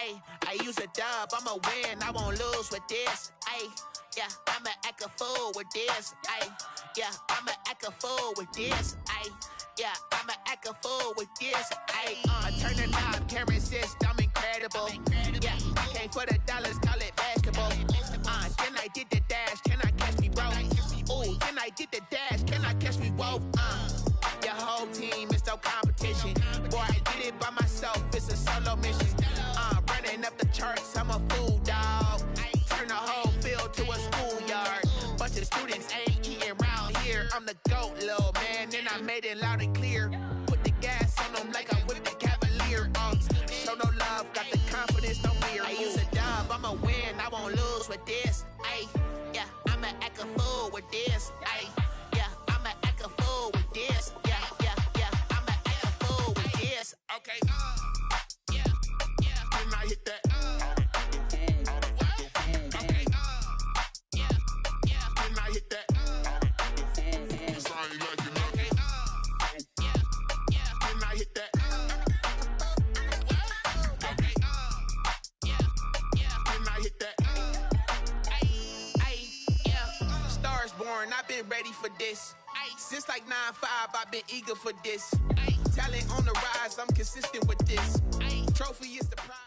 Ayy, I use a dub, I'ma win, I won't lose with this. Ayy, yeah, I'ma act a fool with this. Ayy, yeah, I'ma act a fool with this. Ayy, yeah, I'ma act a fool with this. Ayy, I turn the knob, camera assist, I'm incredible. Yeah, came for the dollars, call it basketball. Then I did the dash, can I catch me, bro? Ooh, then I did the dash, can I catch me, whoa? Your whole team is no competition. Boy, I did it by myself, it's a solo mission. Running up the charts, I'm a fool, dog. Turn the whole field to a schoolyard. Bunch of students ain't eating round here. I'm the GOAT, little man, and I made it loud and clear. Put the gas on them like I'm with the Cavalier. Show no love, got the confidence, no fear. I use a dub, I'ma win, I won't lose with this. Ayy, yeah, I'ma act a fool with this. Ayy, yeah, I'ma act a fool with this. Yeah, yeah, yeah, I'ma act a fool with this. Okay, yeah, yeah, then I hit that. Okay, yeah, yeah, then I hit that. Okay, yeah, yeah, then I hit that. Okay, yeah, yeah, then I hit that. Yeah, stars born, I've been ready for this. Since like 9-5, I've been eager for this. Talent on the rise, I'm consistent with this. Trophy is the prize.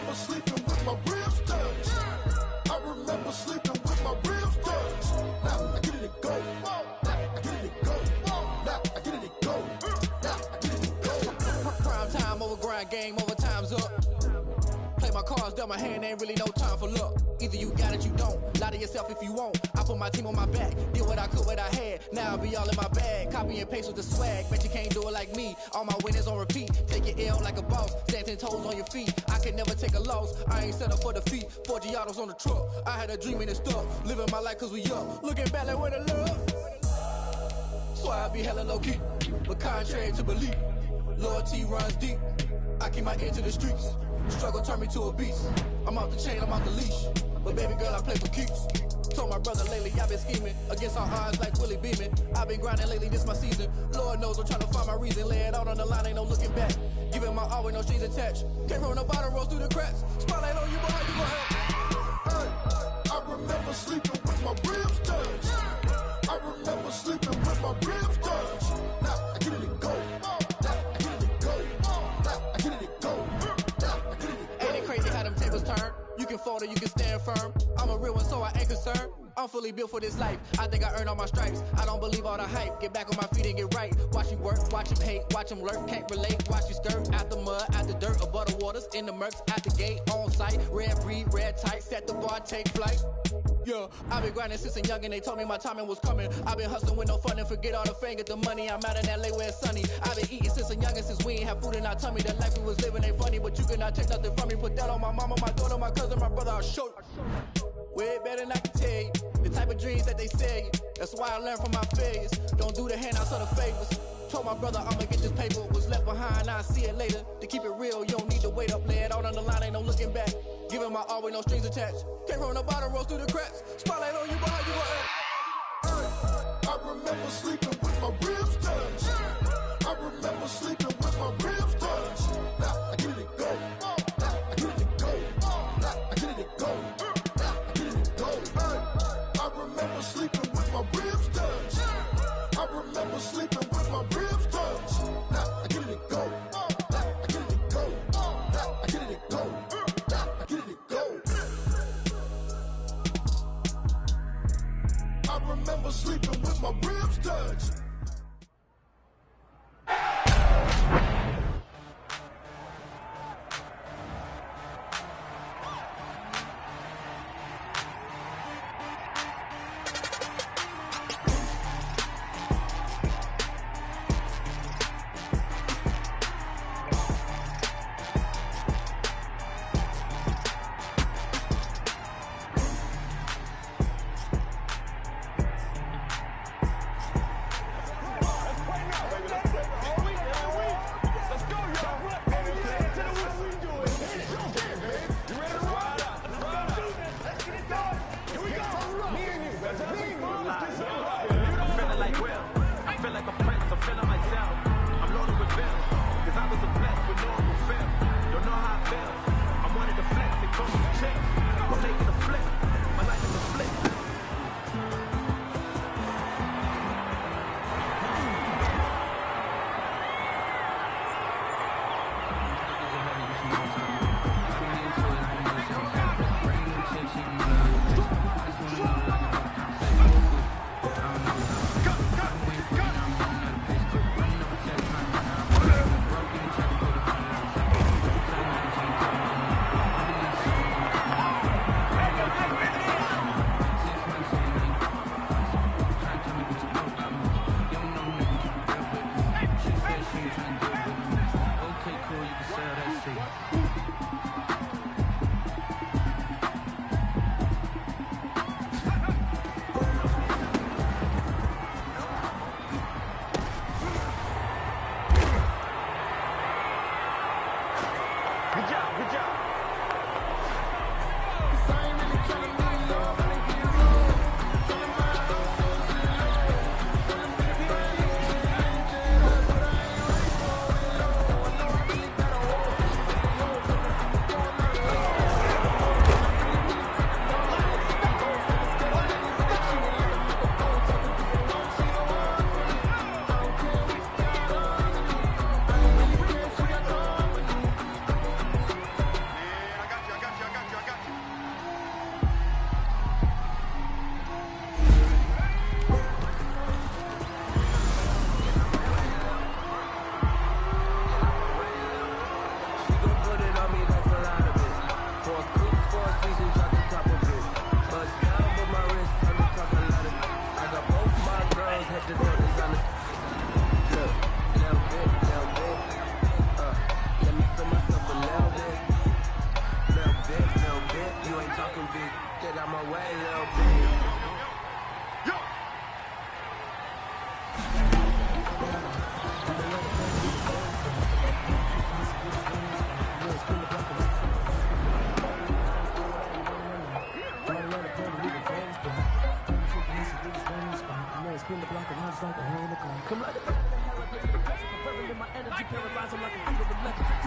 remember sleeping with my ribs touched. I remember sleeping with my ribs touched. Now I get it and go. Now I get it and go. Now I get it and go. Now I get it and go. Prime time over grind game, over time's up. Play my cards, dealt my hand, ain't really no time for luck. Either you got it, you don't. Lie to yourself if you won't. I put my team on my back, did what I could, what I had. Now I'll be all in my bag. Copy and paste with the swag. Bet you can't do it like me. All my winners on repeat. Take your L like a boss. Stand 10 toes on your feet. I can never take a loss. I ain't set up for defeat. 4 Giottos on the truck. I had a dream and it stuck. Living my life cause we up. Looking back like where the love. So I be hella low key. But contrary to belief, loyalty runs deep. I keep my ear to the streets. Struggle turned me to a beast. I'm off the chain, I'm off the leash. But baby girl, I play for keeps. Told my brother lately, I've been scheming against all odds like Willie Beeman. I've been grinding lately, this my season. Lord knows I'm trying to find my reason. Lay it out on the line, ain't no looking back. Giving my all with no strings attached. Can't roll no bottle, rolls through the cracks. Spotlight on you, but how you gon' help? I remember sleeping with my ribs touched. I remember sleeping with my ribs touched. Now I get it and go. Now I get it and go. Now I get it and go. Ain't it crazy how them tables turn? You can fold or you can stand firm. I'm a real one, so I ain't concerned. I'm fully built for this life. I think I earned all my stripes. I don't believe all the hype. Get back on my feet and get right. Watch you work, watch him hate, watch him lurk. Can't relate, watch you skirt. Out the mud, out the dirt, above the waters, in the murks, out the gate, on site. Red breed, red tight, set the bar, take flight. Yeah, I've been grinding since a young and they told me my timing was coming. I've been hustling with no fun and forget all the fame, get the money. I'm out in LA where it's sunny. I've been eating since a youngin', since we ain't have food in our tummy. The life we was living ain't funny, but you cannot take nothing from me. Put that on my mama, my daughter, my cousin, my brother, I'll show you. Way better than I can tell you. The type of dreams that they sell you. That's why I learned from my failures. Don't do the handouts or the favors. Told my brother I'ma get this paper. Was left behind, I'll see it later. To keep it real, you don't need to wait up. Lay it out on the line, ain't no looking back. Giving my all with no strings attached. Can't roll no bottle, rolls through the cracks. Spotlight on you, but how you gon' I remember sleeping with my ribs touched. I remember sleeping with my ribs touched. Now I get it and go. Now I get it and go. Now I get it and go. Now I get it and go. I remember sleeping with my ribs touched. I remember sleeping with my ribs touched. Now I get it and go. Now I get it and go. Now I get it and go. Now I get it and go. I remember sleeping with my ribs touched. too big. Get out my way, little bit. Spin the block around just like a hell in the car. Come like the in my energy, paralyzed. I'm like a finger of electric.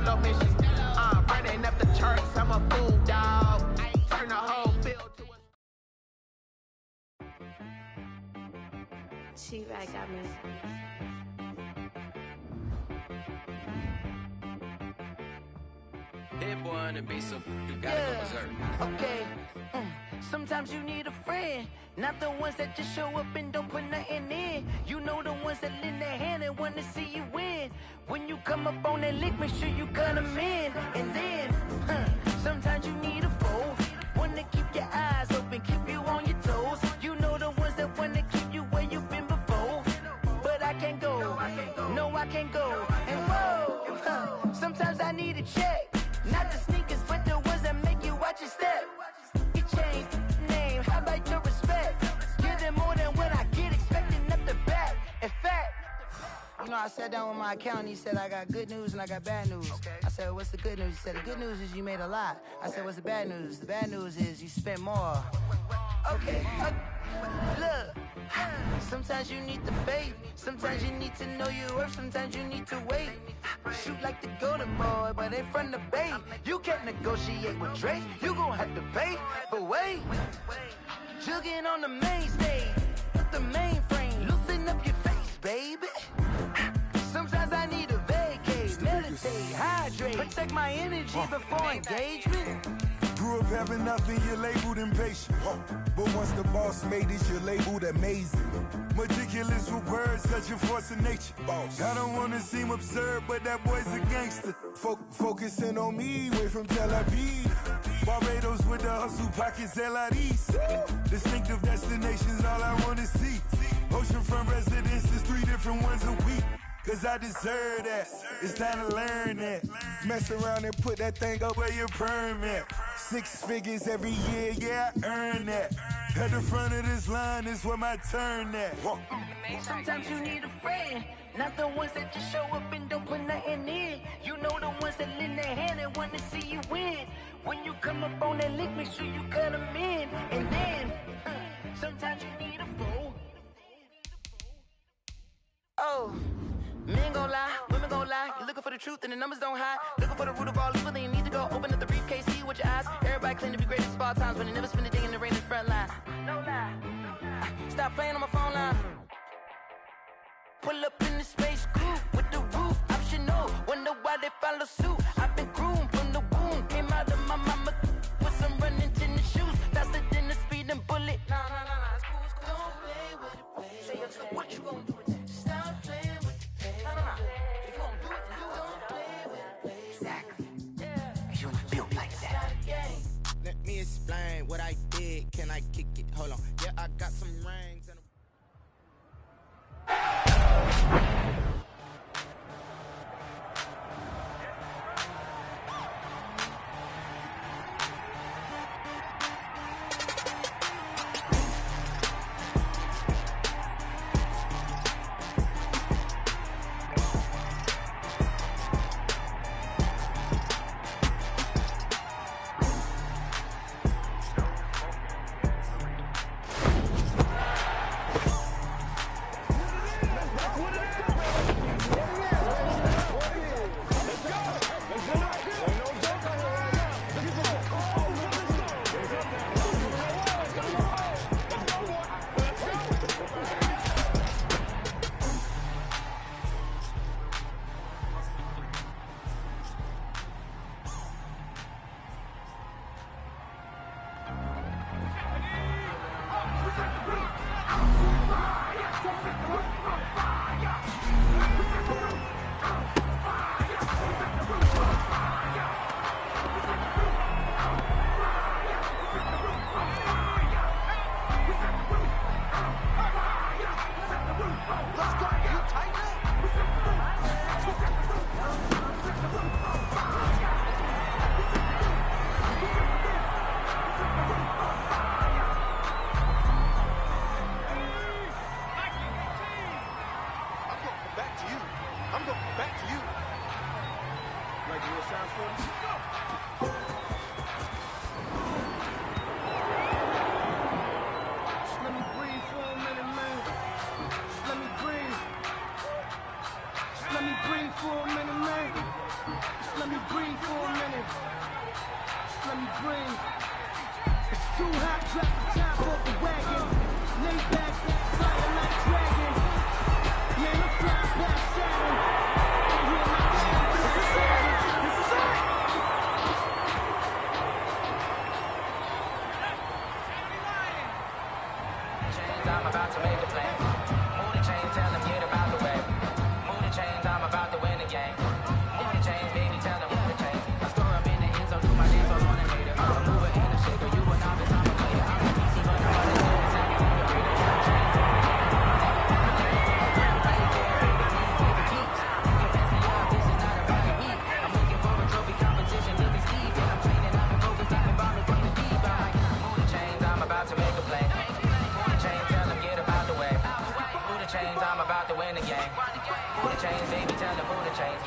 Stello mission. Running up the charts, I'm a fool, dog. Turn the whole field to a... She-Rag got me. Hit boy on the beat, so you gotta go berserk. Okay. Sometimes you need a friend, not the ones that just show up and don't put nothing in. You know the ones that lend their hand and want to see you win. When you come up on that lick, make sure you cut them in. And then, sometimes you need a foe, one to keep your eyes open, keep you on your toes. You know the ones that want to keep you where you've been before. But I can't go, no I can't go. And whoa, sometimes I need a check, not the sneakers, but the ones that make you watch your step. Change name, how about your respect? Give them more than what I get, expecting up the back. In fact, you know, I sat down with my accountant, he said I got good news and I got bad news. I said, what's the good news? He said, the good news is you made a lot. I said, what's the bad news? The bad news is you spent more. Okay, look, sometimes you need the faith, sometimes you need to know your worth, sometimes you need to wait. Shoot like the golden boy, but ain't from the bay. You can't negotiate with Drake, you gon' have to pay. But wait, jugging on the main stage, with the mainframe, loosen up your face, baby. Sometimes I need a vacate, meditate, hydrate, protect my energy before engagement. Grew up having nothing, you're labeled impatient. But once the boss made it, you're labeled amazing. Meticulous with words, such a force of nature. I don't wanna seem absurd, but that boy's a gangster. Focusing on me, way from Tel Aviv. Barbados with the hustle pockets, LIDs. Distinctive destinations, all I wanna see. Oceanfront residences, 3 different ones a week. Cause I deserve that, it's time to learn that. Mess around and put that thing up where your permit. 6 figures every year, yeah, I earn that. At the front of this line is where my turn at. Sometimes you need a friend, not the ones that just show up and don't put nothing in. You know the ones that lend their hand and want to see you win. When you come up on that lick, make sure you cut them in. And then, sometimes you need a foe. Oh. Men gon' lie, women gon' lie. You're looking for the truth and the numbers don't hide. Looking for the root of all evil, then you need to go open up the briefcase, see with your eyes. Everybody claim to be greatest of all times, but they never spend a day in the rain in the front line. No lie. Stop playing on my phone line. Pull up in the space coupe with the roof optional. Wonder why they follow suit. I've been groomed from the womb. Came out of my mama with some running tennis shoes. Faster than the speeding bullet. Nah, it's cool, it's cool. Don't play with it, baby. Say so what you gon' do with it? Stop playing with it. If you gon' do it, then don't play with it, baby. Exactly. Yeah. You built like that. Let me explain what I did. Can I kick it? Hold on. Yeah, I got some rings and Too hot, drop the top off the wagon. Lay back, fire like dragon. Man, I'm flying back Saturn. This is it. I'm about to make a play. Move the chains, tell them get about the way. Move the chains, I'm about to win the game. Move the chains, baby, tell them move the chains. I score up in the end zone, do my dance all on the hater. I'm a mover and a shaker, you a novice, I'm a player. I'm a DC, but I'm a legend, second in the breeder. Chains on me, I'm looking for a trophy competition, look at Steve, and I'm training, I've been focused, I've been bombing from the deep. I'm like, move the chains, I'm about to make a play. Move the chains, tell them get about the way. Move the chains, I'm about to win the game. Move the chains, baby, tell them move the chains.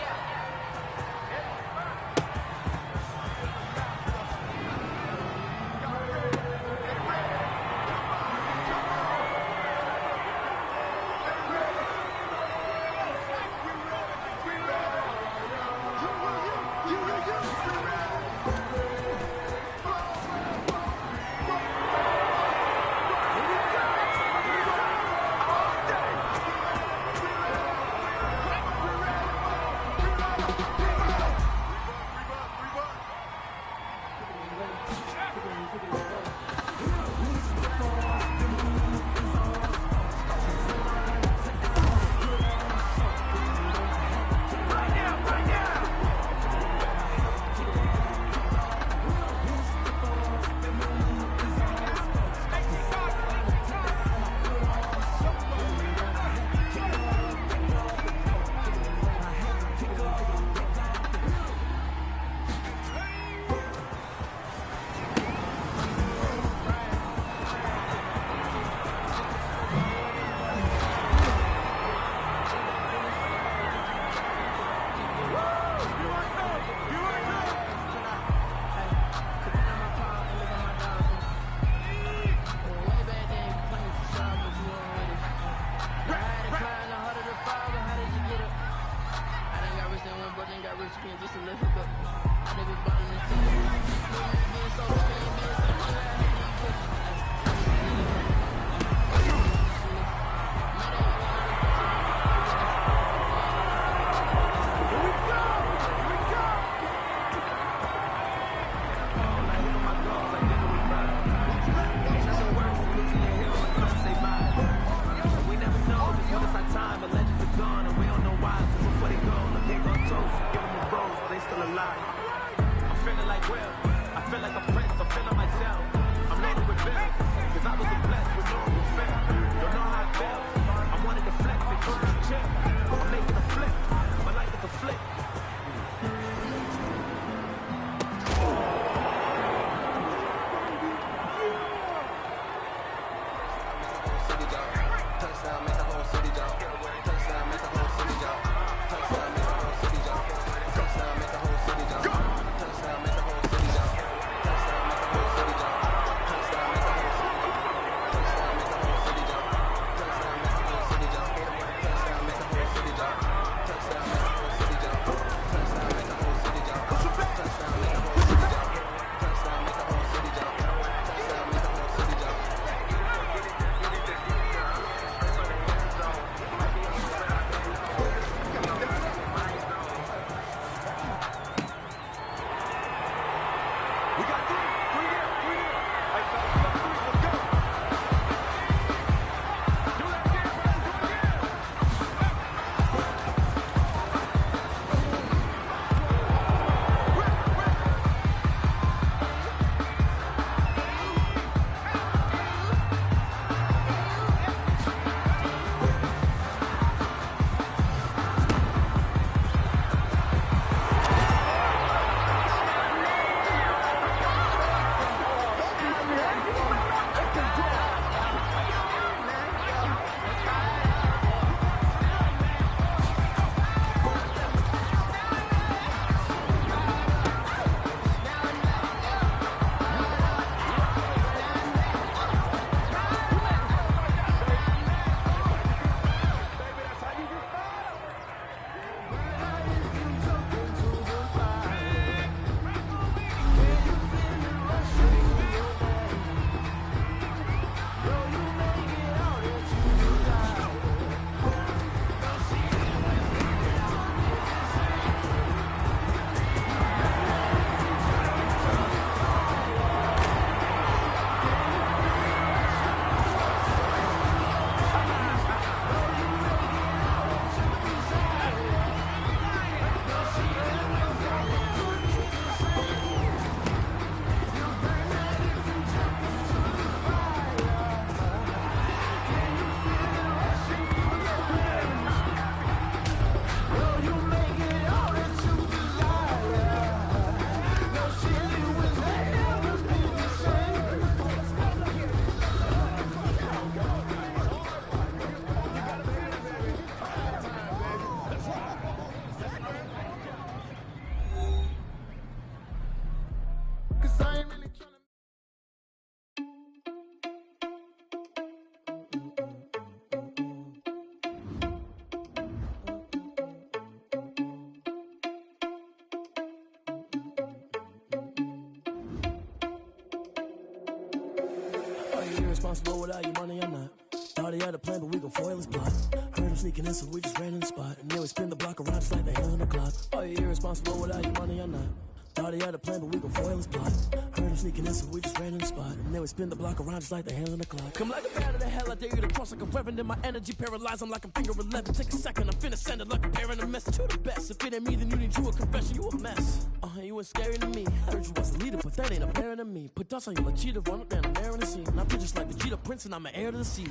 irresponsible without your money or not. Thought he had a plan, but we gon' foil his plot. Heard him sneaking in, so we just ran in the spot. And then we spin the block around just like the hand on the clock. Are you irresponsible without your money or not? Thought he had a plan, but we gon' foil his plot. Heard him sneaking in, so we just ran in the spot. And then we spin the block around just like the hand on the clock. Come like a bat of the hell, I dare you to cross like a reverend. In my energy paralyzed, I'm like I'm finger 11. Take a second, I'm finna send it like a parent a message to the best. If it ain't me, then you need you a confession, you a mess. You ain't scary to me. Heard you was a leader, but that ain't apparent to me. Put dust on you like cheetah, run up down the air in the scene. And I feel just like the Vegeta Prince, and I'm an heir to the seat.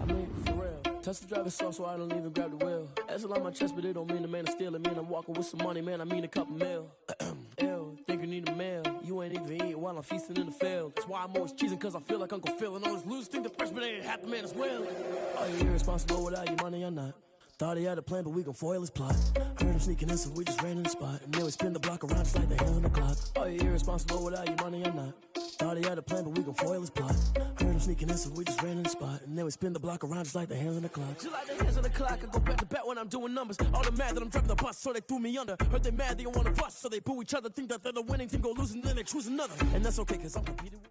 I mean, for real. Touch the driver's soft, so I don't even grab the wheel. That's on my chest, but it don't mean the man is stealing. Man, I'm walking with some money, man, I mean a couple mil. Ew, think you need a meal. You ain't even eating while I'm feasting in the field. That's why I'm always cheesing, cause I feel like Uncle Phil. And all this losers think the freshman ain't half the man as well. Are you irresponsible without your money or not? Thought he had a plan, but we gon' foil his plot. Heard him sneaking in, so we just ran in the spot. And then we spin the block around just like the hand on the clock. Are you irresponsible without your money or not? Thought he had a plan, but we gon' foil his plot. Heard him sneaking in, so we just ran in the spot. And then we spin the block around just like the hands on the clock. Just like the hands on the clock, I go back to back when I'm doing numbers. All the mad that I'm driving the bus, so they threw me under. Heard they mad, they don't wanna bust, so they boo each other. Think that they're the winning team, go losing, then they choose another. And that's okay, cause I'm competing with...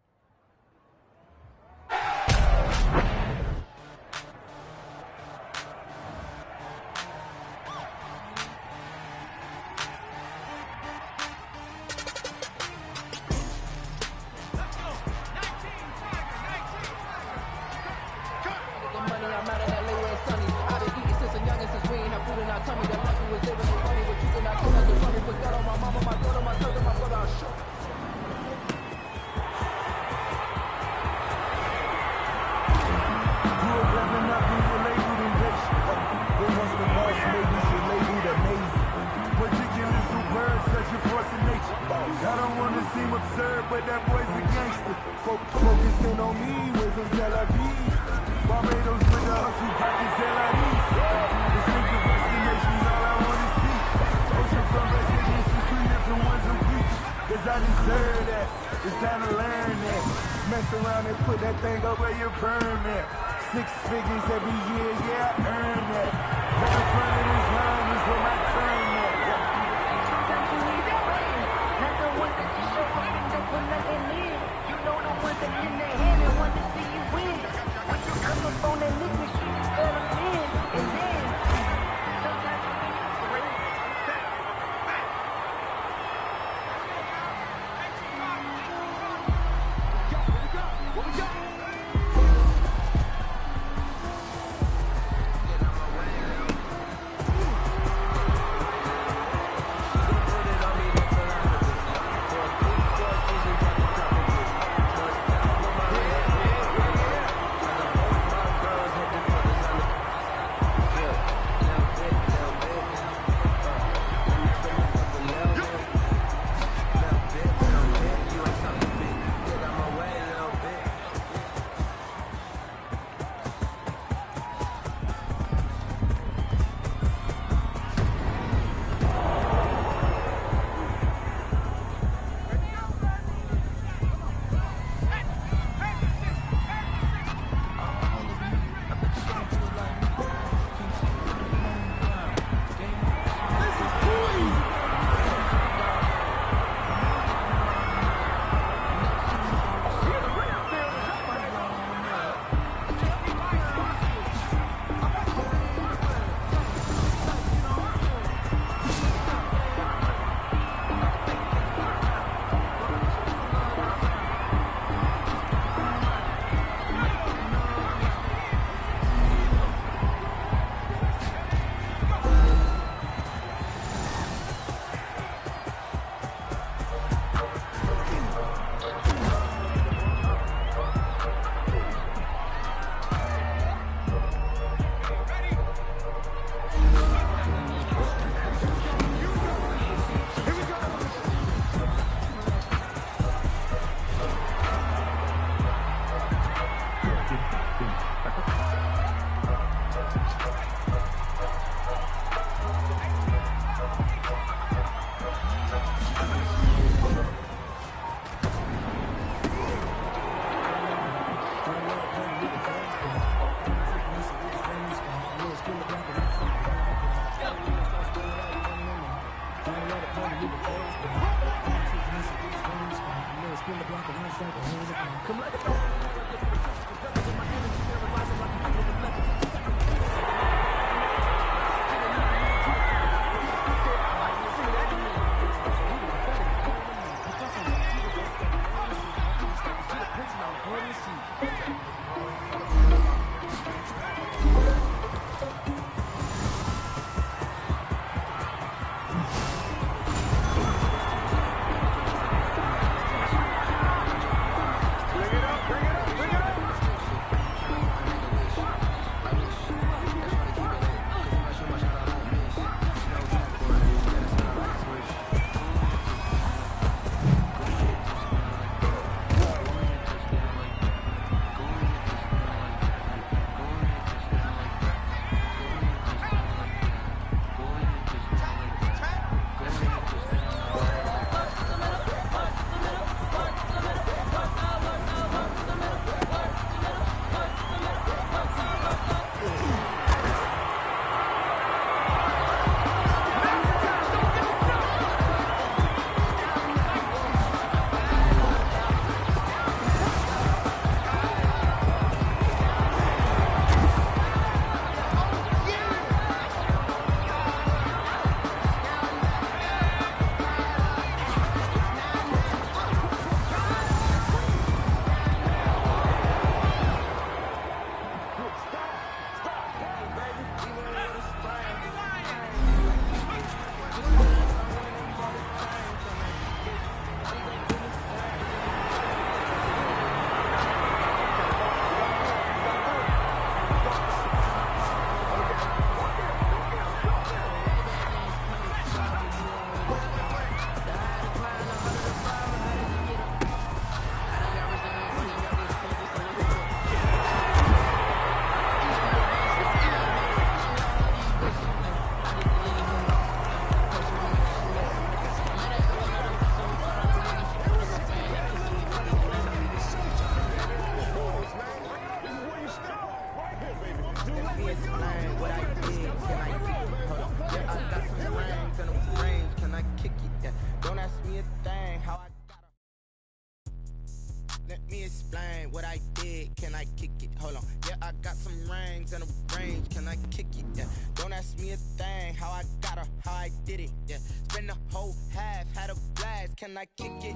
explain what I did. Can I kick it? Hold on. Yeah, I got some rings and a range. Can I kick it? Yeah. Don't ask me a thing. How I got her, how I did it. Yeah. Spend the whole half, had a blast. Can I kick it?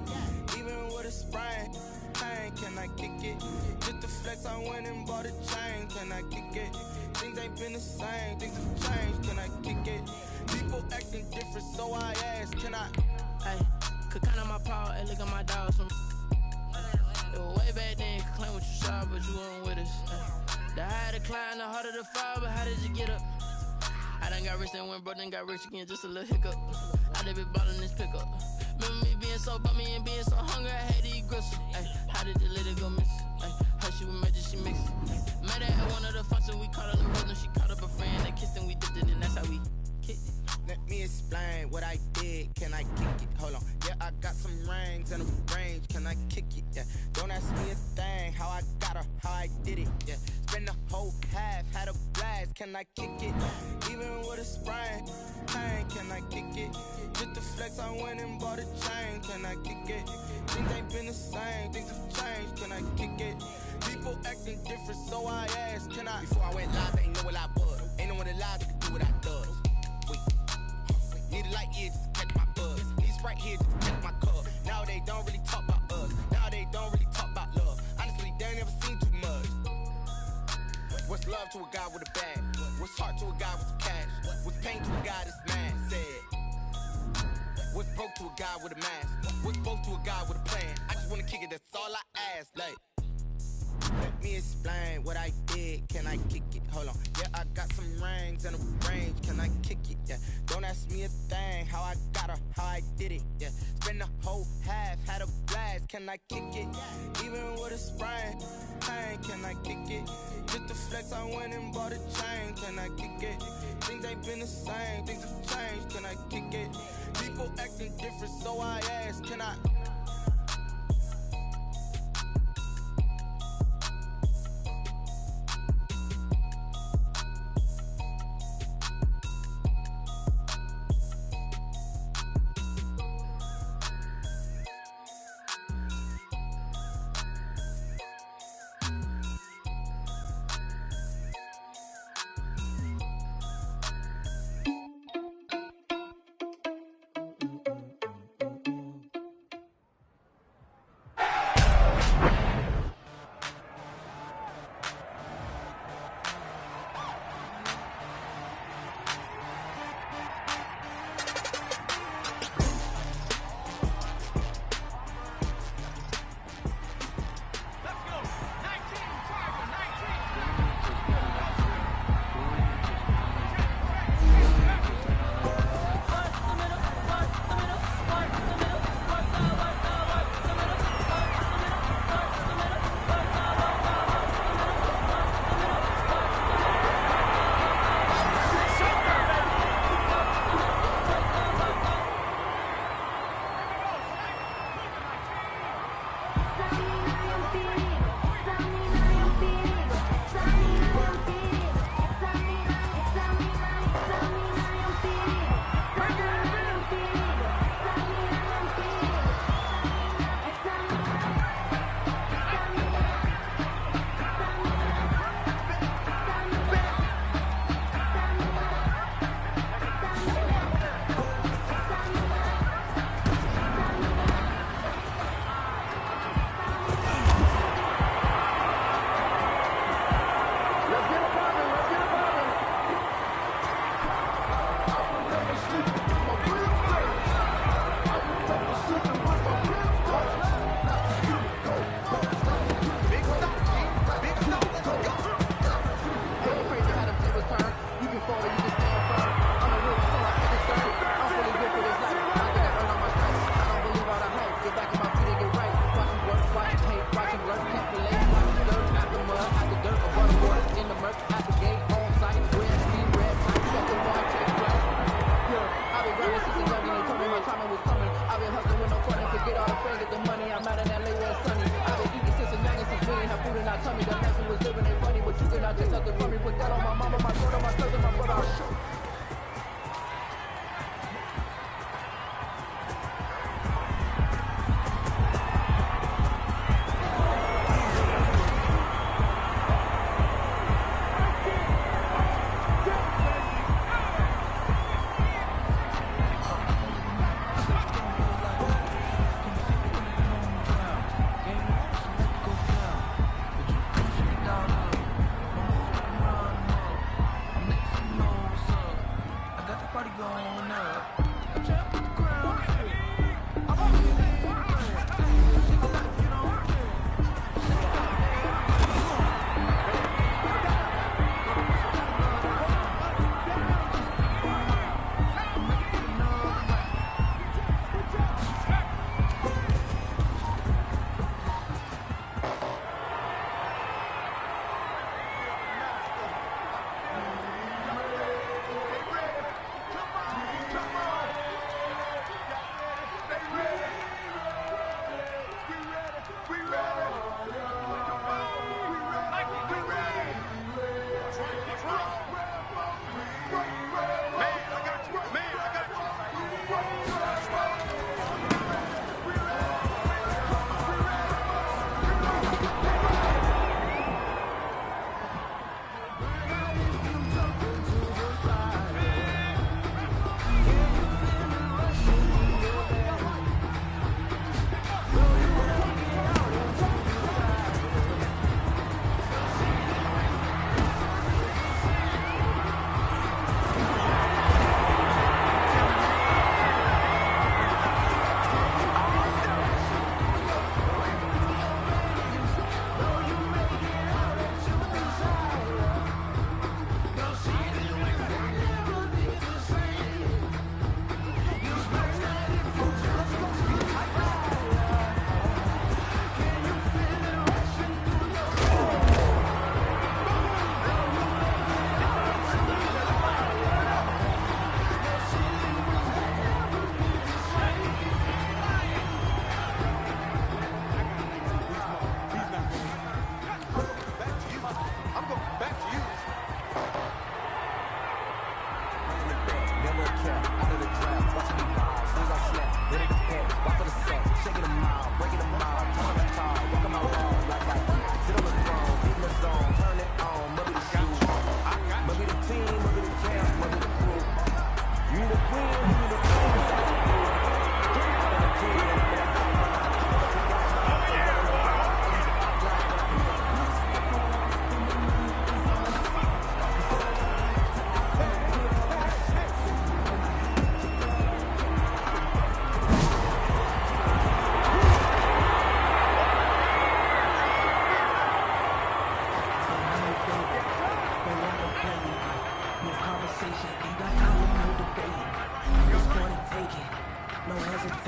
Even with a sprain, pain. Can I kick it? Just to flex, I went and bought a chain. Can I kick it? Things ain't been the same. Things have changed. Can I kick it? People acting different, so I ask. Can I? Hey, could count on my paw and look at my dogs from. It was way back then, could claim what you saw, but you weren't with us. The higher the climb, the harder the fall, but how did you get up? I done got rich and went broke, then got rich again, just a little hiccup. I done been ballin' this pickup. Remember me being so bummy and being so hungry, I had to eat gristle. Ay, how did the lady go miss? Ay, her she was magic, she mixed. Met her at one of the functions, we caught her little rhythm, she caught up a friend, they kissed and we dipped it, and that's how we kicked it. Let me explain what I did. Can I kick it? Hold on. Yeah, I got some rings and a range. Can I kick it? Yeah. Don't ask me a thing. How I got her, how I did it. Yeah. Spend the whole half, had a blast. Can I kick it? Even with a sprain, pain. Can I kick it? Just to flex, I went and bought a chain. Can I kick it? Things ain't been the same. Things have changed. Can I kick it? People acting different, so I asked. Can I? Before I went live, they ain't know what I was. Ain't no one alive that could do what I does. Need a light here just to catch my buzz. Need Sprite here just to catch my cup. Now they don't really talk about us. Now they don't really talk about love. Honestly, they ain't never seen too much. What's love to a guy with a bag? What's heart to a guy with some cash? What's pain to a guy that's mad? Said. What's broke to a guy with a mask? What's broke to a guy with a plan? I just wanna kick it, that's all I ask. Like, let me explain what I did. Can I kick it? Hold on. Yeah, I got some rings and a range. Can I kick it? Yeah. Don't ask me a thing. How I got her, how I did it. Yeah. Spend the whole half, had a blast. Can I kick it? Even with a sprain, pain. Can I kick it? Just to flex, I went and bought a chain. Can I kick it? Things ain't been the same. Things have changed. Can I kick it? People acting different, so I ask. Can I?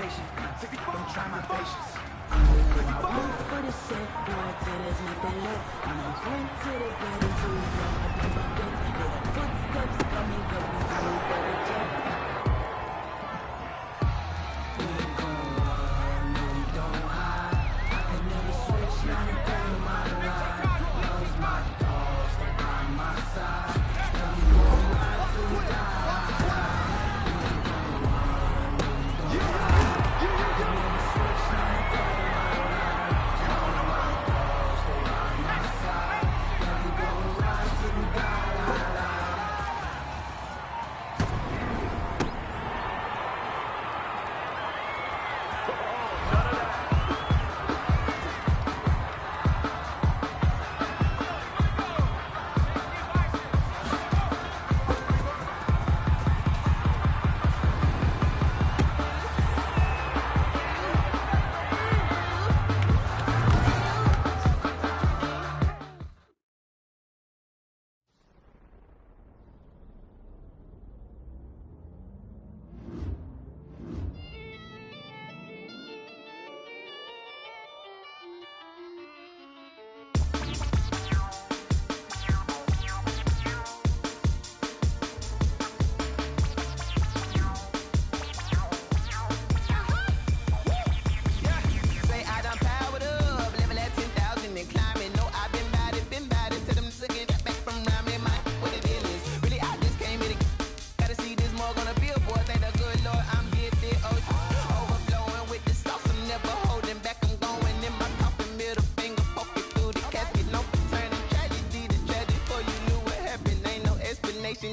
patient. Don't try my patience. I went for the set, boy, till there's nothing left. I just went to the bed and too long. I did my best. Hear the footsteps coming, help me through for the jet. We ain't gon' run, no, we don't hide. I can never switch, not a day in my life. Love's my dogs, they by my side. And we gon' ride till we die. We ain't gon' run, no, we don't hide. I can never switch, not a day in my life. Love's my dogs, they by my side. And we gon' ride till we die.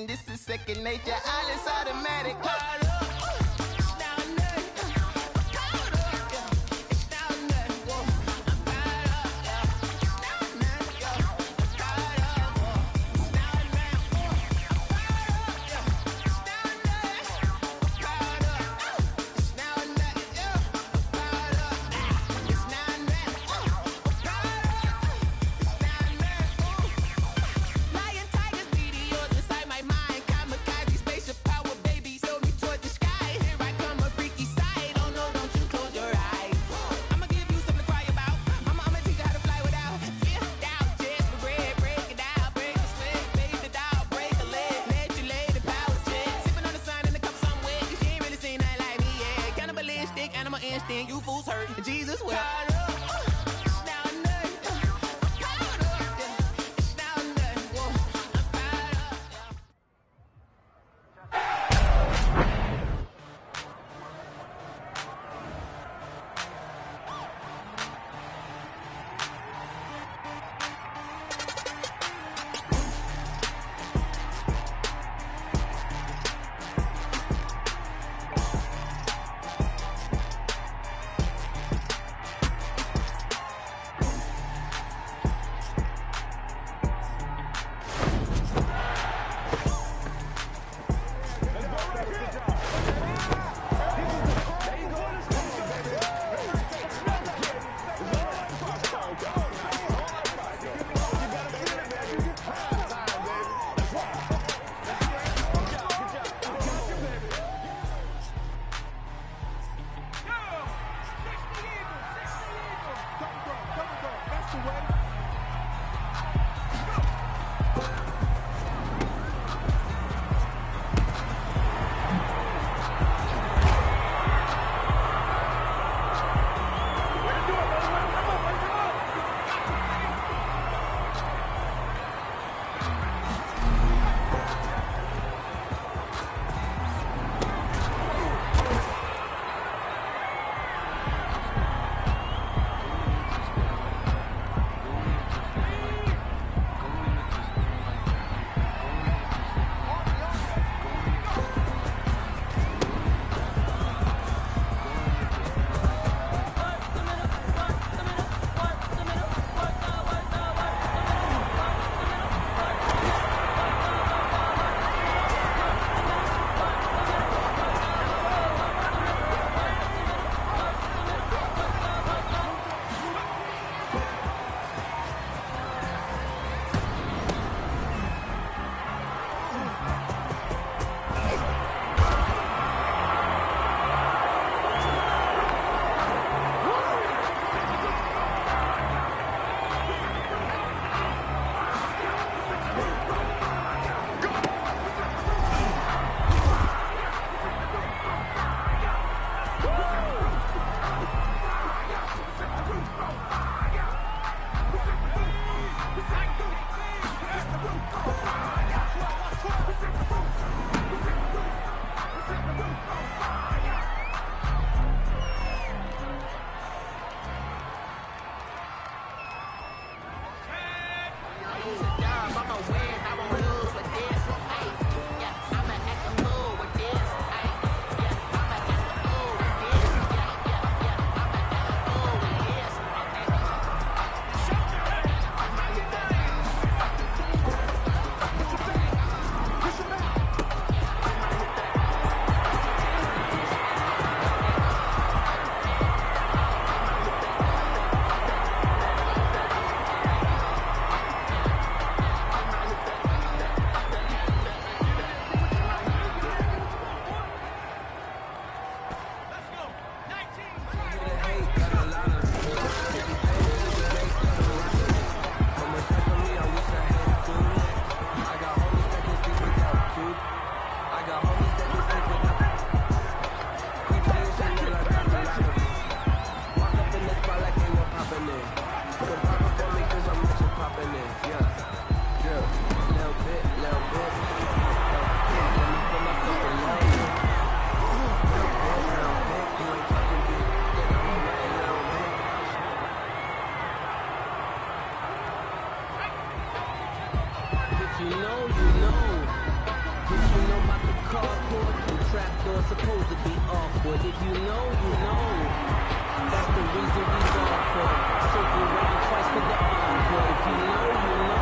This is second nature, all is automatic. Animal instinct, you fools hurt. Jesus will. never supposed to be awkward. If you know, you know. That's the reason we fall for. Circle around twice for the encore. If you know, you know.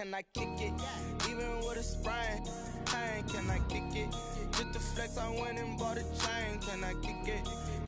Can I kick it? Even with a sprain, pain, can I kick it? Just the flex, I went and bought a chain. Can I kick it?